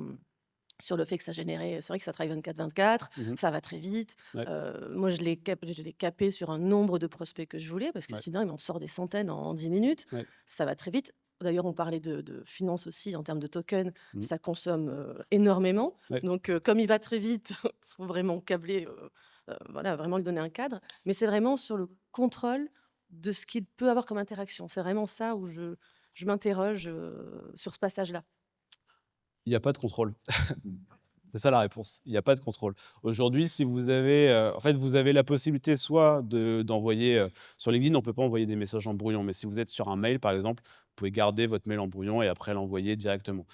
sur le fait que ça générait, c'est vrai que ça travaille 24/24, Mmh. ça va très vite. Ouais. Moi, je l'ai capé sur un nombre de prospects que je voulais, parce que Ouais. sinon, il m'en sort des centaines en 10 minutes. Ouais. Ça va très vite. D'ailleurs, on parlait de finances aussi en termes de tokens, Mmh. ça consomme énormément. Ouais. Donc, comme il va très vite, il faut vraiment câbler, voilà, vraiment lui donner un cadre. Mais c'est vraiment sur le contrôle de ce qu'il peut avoir comme interaction. C'est vraiment ça où je m'interroge sur ce passage-là. Il y a pas de contrôle. C'est ça la réponse. Il y a pas de contrôle. Aujourd'hui, si vous avez, en fait, vous avez la possibilité soit d'envoyer, sur LinkedIn, on peut pas envoyer des messages en brouillon, mais si vous êtes sur un mail, par exemple, vous pouvez garder votre mail en brouillon et après l'envoyer directement.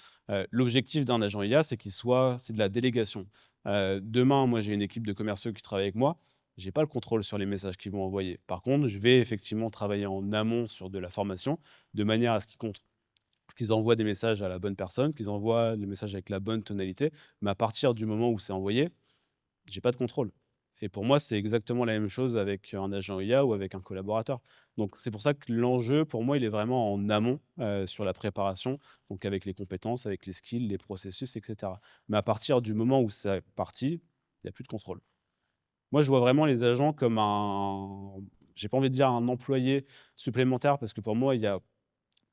L'objectif d'un agent IA, c'est c'est de la délégation. Demain, moi, j'ai une équipe de commerciaux qui travaille avec moi. J'ai pas le contrôle sur les messages qu'ils vont envoyer. Par contre, je vais effectivement travailler en amont sur de la formation de manière à ce qu'ils envoient des messages à la bonne personne, qu'ils envoient les messages avec la bonne tonalité. Mais à partir du moment où c'est envoyé, j'ai pas de contrôle. Et pour moi, c'est exactement la même chose avec un agent IA ou avec un collaborateur. Donc, c'est pour ça que l'enjeu, pour moi, il est vraiment en amont sur la préparation, donc avec les compétences, avec les skills, les processus, etc. Mais à partir du moment où c'est parti, il n'y a plus de contrôle. Moi, je vois vraiment les agents comme j'ai pas envie de dire un employé supplémentaire, parce que pour moi, il y a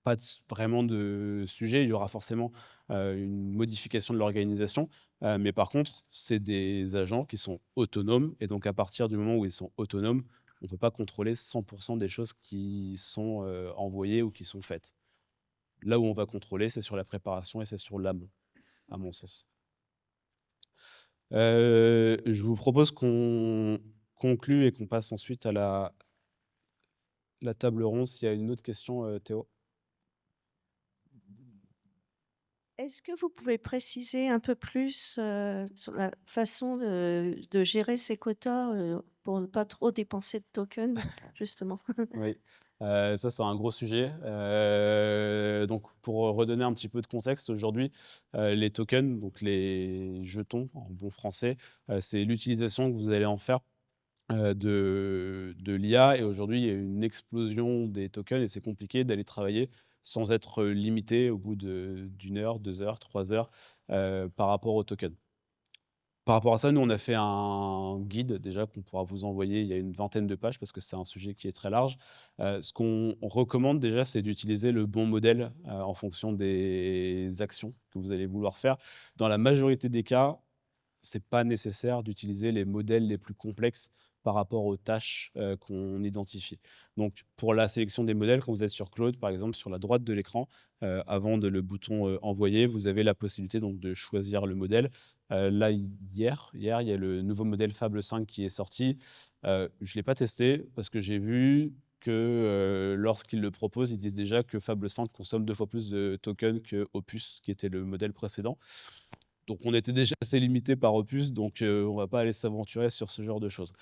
pas vraiment de sujet. Il y aura forcément une modification de l'organisation. Mais par contre, c'est des agents qui sont autonomes. Et donc, à partir du moment où ils sont autonomes, on ne peut pas contrôler 100% des choses qui sont envoyées ou qui sont faites. Là où on va contrôler, c'est sur la préparation et c'est sur l'amont, à mon sens. Je vous propose qu'on conclue et qu'on passe ensuite à la table ronde. S'il y a une autre question, Théo. Est-ce que vous pouvez préciser un peu plus sur la façon de gérer ces quotas pour ne pas trop dépenser de tokens, justement? Oui, ça c'est un gros sujet. Donc pour redonner un petit peu de contexte, aujourd'hui, les tokens, donc les jetons en bon français, c'est l'utilisation que vous allez en faire de l'IA. Et aujourd'hui, il y a une explosion des tokens et c'est compliqué d'aller travailler sans être limité au bout d'une heure, 2 heures, 3 heures par rapport aux tokens. Par rapport à ça, nous, on a fait un guide déjà qu'on pourra vous envoyer. Il y a une vingtaine de pages parce que c'est un sujet qui est très large. Ce qu'on recommande déjà, c'est d'utiliser le bon modèle en fonction des actions que vous allez vouloir faire. Dans la majorité des cas, c'est pas nécessaire d'utiliser les modèles les plus complexes par rapport aux tâches qu'on identifie. Donc, pour la sélection des modèles, quand vous êtes sur Claude, par exemple, sur la droite de l'écran, avant le bouton envoyer, vous avez la possibilité donc, de choisir le modèle. Là, hier, il y a le nouveau modèle Fable 5 qui est sorti. Je ne l'ai pas testé parce que j'ai vu que lorsqu'ils le proposent, ils disent déjà que Fable 5 consomme 2 fois plus de tokens que Opus, qui était le modèle précédent. Donc on était déjà assez limité par Opus, donc on ne va pas aller s'aventurer sur ce genre de choses.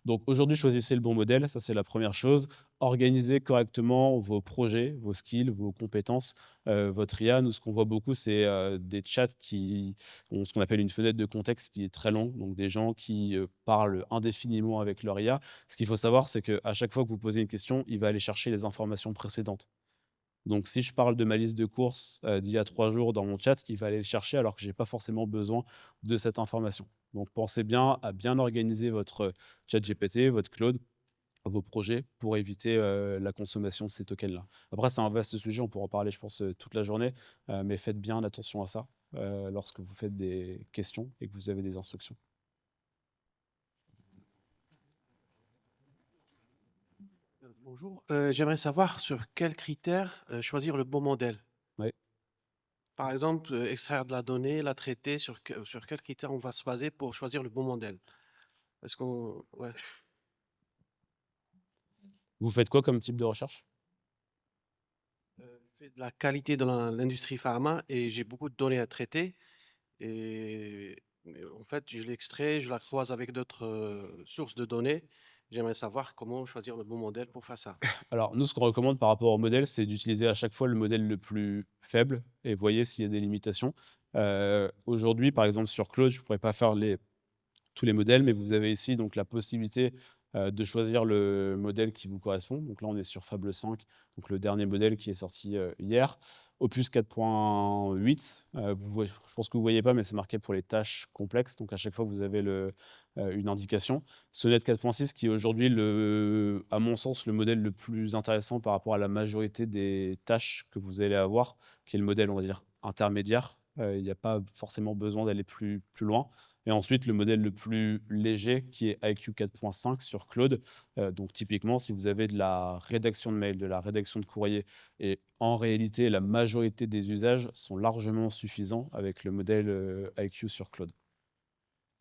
Donc aujourd'hui, choisissez le bon modèle, ça c'est la première chose. Organisez correctement vos projets, vos skills, vos compétences, votre IA. Nous, ce qu'on voit beaucoup, c'est des chats qui ont ce qu'on appelle une fenêtre de contexte qui est très longue, donc des gens qui parlent indéfiniment avec leur IA. Ce qu'il faut savoir, c'est qu'à chaque fois que vous posez une question, il va aller chercher les informations précédentes. Donc, si je parle de ma liste de courses d'il y a 3 jours dans mon chat, il va aller le chercher alors que je n'ai pas forcément besoin de cette information. Donc, pensez bien à bien organiser votre chat GPT, votre Claude, vos projets pour éviter la consommation de ces tokens-là. Après, c'est un vaste sujet, on pourra en parler, je pense, toute la journée, mais faites bien attention à ça lorsque vous faites des questions et que vous avez des instructions. Bonjour, j'aimerais savoir sur quels critères choisir le bon modèle. Oui. Par exemple, extraire de la donnée, la traiter, sur quels critères on va se baser pour choisir le bon modèle? Est-ce qu'on... Ouais. Vous faites quoi comme type de recherche? Je fais de la qualité dans l'industrie pharma et j'ai beaucoup de données à traiter. Et en fait, je l'extrais, je la croise avec d'autres sources de données. J'aimerais savoir comment choisir le bon modèle pour faire ça. Alors, nous, ce qu'on recommande par rapport au modèle, c'est d'utiliser à chaque fois le modèle le plus faible et voyez s'il y a des limitations. Aujourd'hui, par exemple, sur Claude, je ne pourrais pas faire tous les modèles, mais vous avez ici donc, la possibilité de choisir le modèle qui vous correspond. Donc là, on est sur Fable 5, donc le dernier modèle qui est sorti hier. Opus 4.8, je pense que vous ne voyez pas, mais c'est marqué pour les tâches complexes. Donc à chaque fois, vous avez une indication. Sonnet 4.6, qui est aujourd'hui, à mon sens, le modèle le plus intéressant par rapport à la majorité des tâches que vous allez avoir, qui est le modèle, on va dire, intermédiaire. Il n'y a pas forcément besoin d'aller plus loin. Et ensuite, le modèle le plus léger, qui est IQ 4.5 sur Claude. Donc typiquement, si vous avez de la rédaction de mail, de la rédaction de courrier, et en réalité, la majorité des usages sont largement suffisants avec le modèle IQ sur Claude.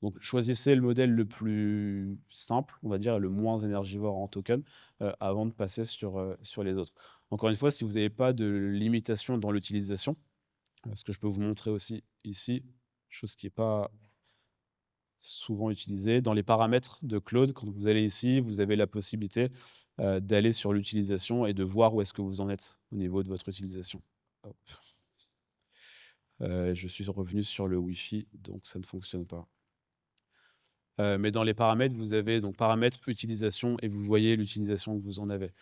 Donc choisissez le modèle le plus simple, on va dire, et le moins énergivore en token, avant de passer sur les autres. Encore une fois, si vous n'avez pas de limitation dans l'utilisation, ce que je peux vous montrer aussi ici, chose qui n'est pas souvent utilisé. Dans les paramètres de Claude, quand vous allez ici, vous avez la possibilité d'aller sur l'utilisation et de voir où est-ce que vous en êtes au niveau de votre utilisation. Hop. Je suis revenu sur le Wi-Fi, donc ça ne fonctionne pas. Mais dans les paramètres, vous avez donc paramètres, utilisation, et vous voyez l'utilisation que vous en avez.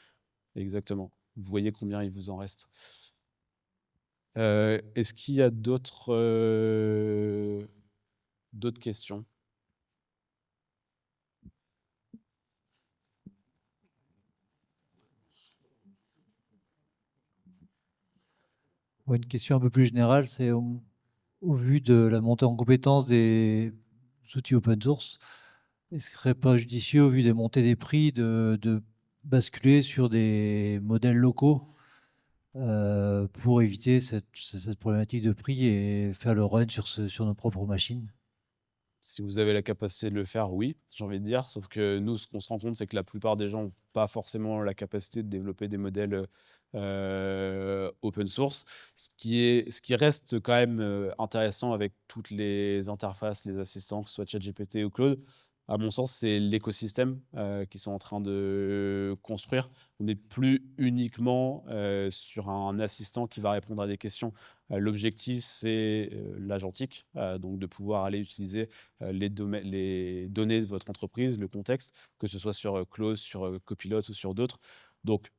Exactement. Vous voyez combien il vous en reste. Est-ce qu'il y a d'autres questions? Ouais, une question un peu plus générale, c'est au vu de la montée en compétence des outils open source, est-ce qu'il ne serait pas judicieux, au vu des montées des prix, de basculer sur des modèles locaux pour éviter cette problématique de prix et faire le run sur nos propres machines? Si vous avez la capacité de le faire, oui, j'ai envie de dire. Sauf que nous, ce qu'on se rend compte, c'est que la plupart des gens n'ont pas forcément la capacité de développer des modèles open source. Ce qui reste quand même intéressant avec toutes les interfaces, les assistants, que ce soit ChatGPT ou Claude, à mon sens, c'est l'écosystème qu'ils sont en train de construire. On n'est plus uniquement sur un assistant qui va répondre à des questions. L'objectif, c'est l'agentique, donc de pouvoir aller utiliser les données de votre entreprise, le contexte, que ce soit sur Claude, sur Copilot ou sur d'autres. Donc,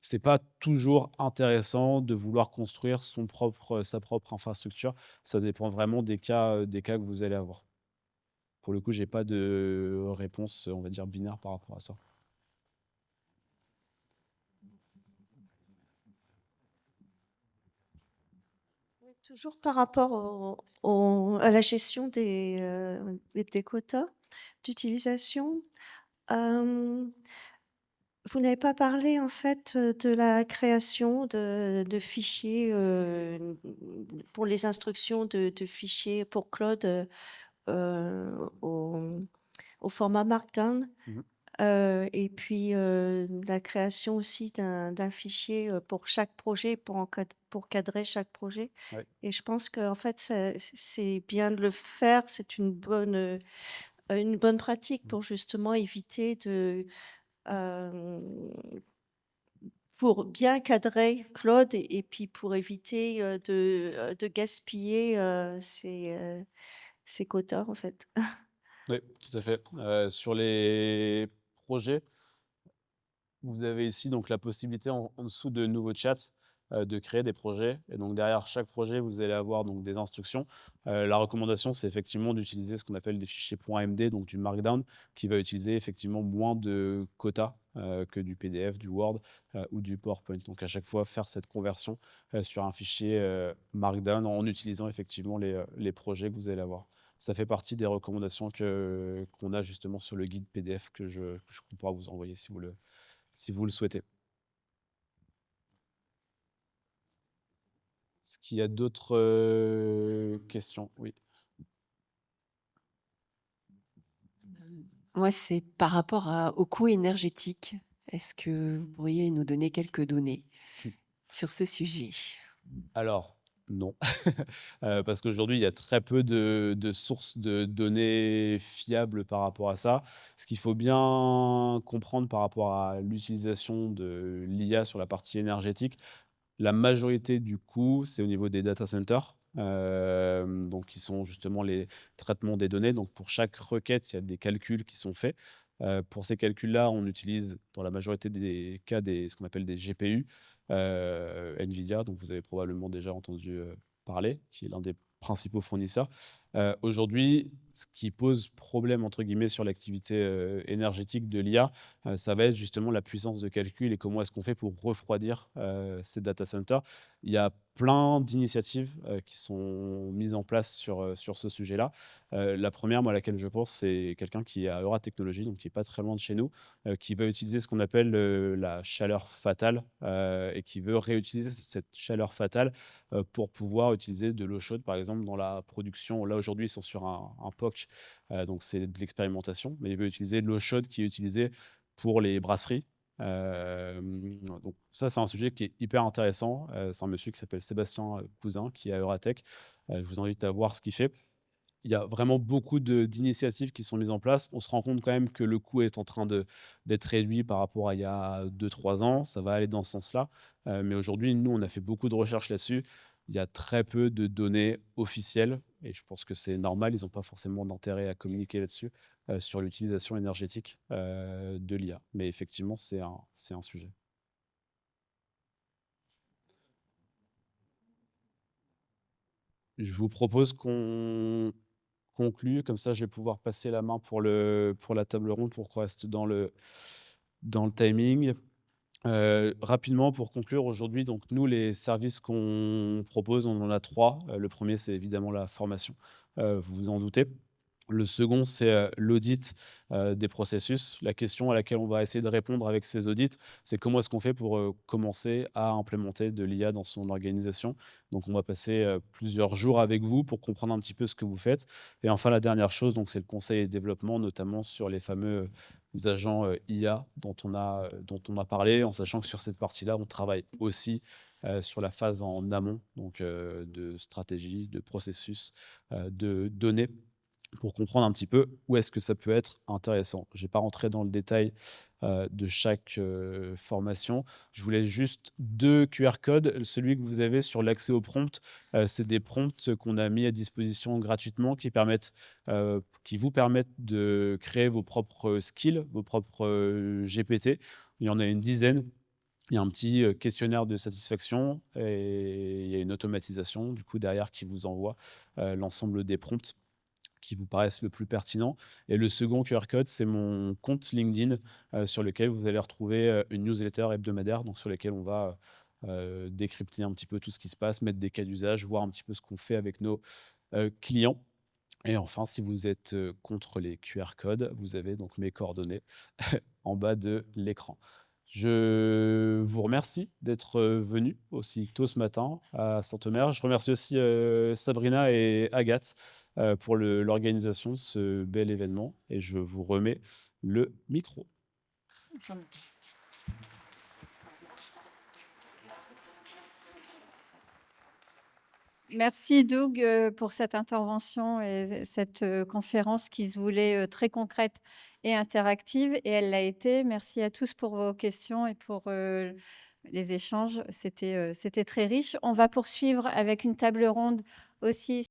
c'est pas toujours intéressant de vouloir construire sa propre infrastructure. Ça dépend vraiment des cas que vous allez avoir. Pour le coup, j'ai pas de réponse, on va dire, binaire par rapport à ça. Toujours par rapport à la gestion des quotas, d'utilisation. Hem, Vous n'avez pas parlé en fait, de la création de fichiers, pour les instructions de fichiers pour Claude, au format Markdown. Mmh. Et puis, la création aussi d'un fichier, pour chaque projet, pour cadrer chaque projet. Ouais. Et je pense qu'en fait, c'est bien de le faire. C'est une bonne pratique pour justement éviter hem, pour bien cadrer Claude et puis pour éviter, de gaspiller, ses quotas, en fait. Oui, tout à fait. Sur les projets, vous avez ici donc la possibilité en dessous de nouveaux chats, de créer des projets et donc derrière chaque projet, vous allez avoir donc des instructions. La recommandation, c'est effectivement d'utiliser ce qu'on appelle des fichiers .md, donc du Markdown, qui va utiliser effectivement moins de quotas, que du PDF, du Word, ou du PowerPoint. Donc à chaque fois, faire cette conversion, sur un fichier, Markdown en utilisant effectivement les projets que vous allez avoir. Ça fait partie des recommandations qu'on a justement sur le guide PDF que je pourrais vous envoyer si vous le souhaitez. Est-ce qu'il y a d'autres questions? Oui. Moi, c'est par rapport au coût énergétique. Est-ce que vous pourriez nous donner quelques données sur ce sujet? Alors, non. Parce qu'aujourd'hui, il y a très peu de sources de données fiables par rapport à ça. Ce qu'il faut bien comprendre par rapport à l'utilisation de l'IA sur la partie énergétique, la majorité du coût, c'est au niveau des data centers, donc qui sont justement les traitements des données. Donc pour chaque requête, il y a des calculs qui sont faits. Pour ces calculs-là, on utilise dans la majorité des cas ce qu'on appelle des GPU, NVIDIA, dont vous avez probablement déjà entendu parler, qui est l'un des principaux fournisseurs. Aujourd'hui, ce qui pose problème entre guillemets sur l'activité énergétique de l'IA, ça va être justement la puissance de calcul et comment est-ce qu'on fait pour refroidir ces data centers. Il y a plein d'initiatives qui sont mises en place sur ce sujet-là. La première, moi, à laquelle je pense, c'est quelqu'un qui est à Euratechnologies, donc qui est pas très loin de chez nous, qui va utiliser ce qu'on appelle la chaleur fatale, et qui veut réutiliser cette chaleur fatale pour pouvoir utiliser de l'eau chaude, par exemple, dans la production. Là, aujourd'hui, ils sont sur un POC, donc c'est de l'expérimentation, mais il veut utiliser de l'eau chaude qui est utilisée pour les brasseries. Donc ça, c'est un sujet qui est hyper intéressant. C'est un monsieur qui s'appelle Sébastien Cousin, qui est à Euratech. Je vous invite à voir ce qu'il fait. Il y a vraiment beaucoup d'initiatives qui sont mises en place. On se rend compte quand même que le coût est en train d'être réduit par rapport à il y a 2-3 ans. Ça va aller dans ce sens-là. Mais aujourd'hui, nous, on a fait beaucoup de recherches là-dessus. Il y a très peu de données officielles et je pense que c'est normal. Ils n'ont pas forcément d'intérêt à communiquer là-dessus, sur l'utilisation énergétique de l'IA. Mais effectivement, c'est un sujet. Je vous propose qu'on conclue, comme ça je vais pouvoir passer la main pour la table ronde pour qu'on reste dans le timing. Rapidement pour conclure aujourd'hui, donc nous les services qu'on propose, on en a 3. Le premier, c'est évidemment la formation, vous vous en doutez. Le second, c'est l'audit des processus. La question à laquelle on va essayer de répondre avec ces audits, c'est comment est-ce qu'on fait pour commencer à implémenter de l'IA dans son organisation. Donc, on va passer plusieurs jours avec vous pour comprendre un petit peu ce que vous faites. Et enfin, la dernière chose, donc, c'est le conseil et développement, notamment sur les fameux agents IA dont on a parlé, en sachant que sur cette partie-là, on travaille aussi sur la phase en amont, donc de stratégie, de processus, de données, pour comprendre un petit peu où est-ce que ça peut être intéressant. Je ne vais pas rentrer dans le détail de chaque formation. Je voulais juste 2 QR codes. Celui que vous avez sur l'accès aux prompts, c'est des prompts qu'on a mis à disposition gratuitement qui vous permettent de créer vos propres skills, vos propres GPT. Il y en a une dizaine. Il y a un petit questionnaire de satisfaction et il y a une automatisation du coup derrière qui vous envoie l'ensemble des prompts qui vous paraissent le plus pertinent. Et le second QR code, c'est mon compte LinkedIn sur lequel vous allez retrouver une newsletter hebdomadaire, donc sur lequel on va décrypter un petit peu tout ce qui se passe, mettre des cas d'usage, voir un petit peu ce qu'on fait avec nos clients. Et enfin, si vous êtes contre les QR codes, vous avez donc mes coordonnées en bas de l'écran. Je vous remercie d'être venus aussi tôt ce matin à Saint-Omer. Je remercie aussi Sabrina et Agathe pour l'organisation de ce bel événement. Et je vous remets le micro. Merci Doug pour cette intervention et cette conférence qui se voulait très concrète et interactive, et elle l'a été. Merci à tous pour vos questions et pour les échanges. C'était très riche. On va poursuivre avec une table ronde aussi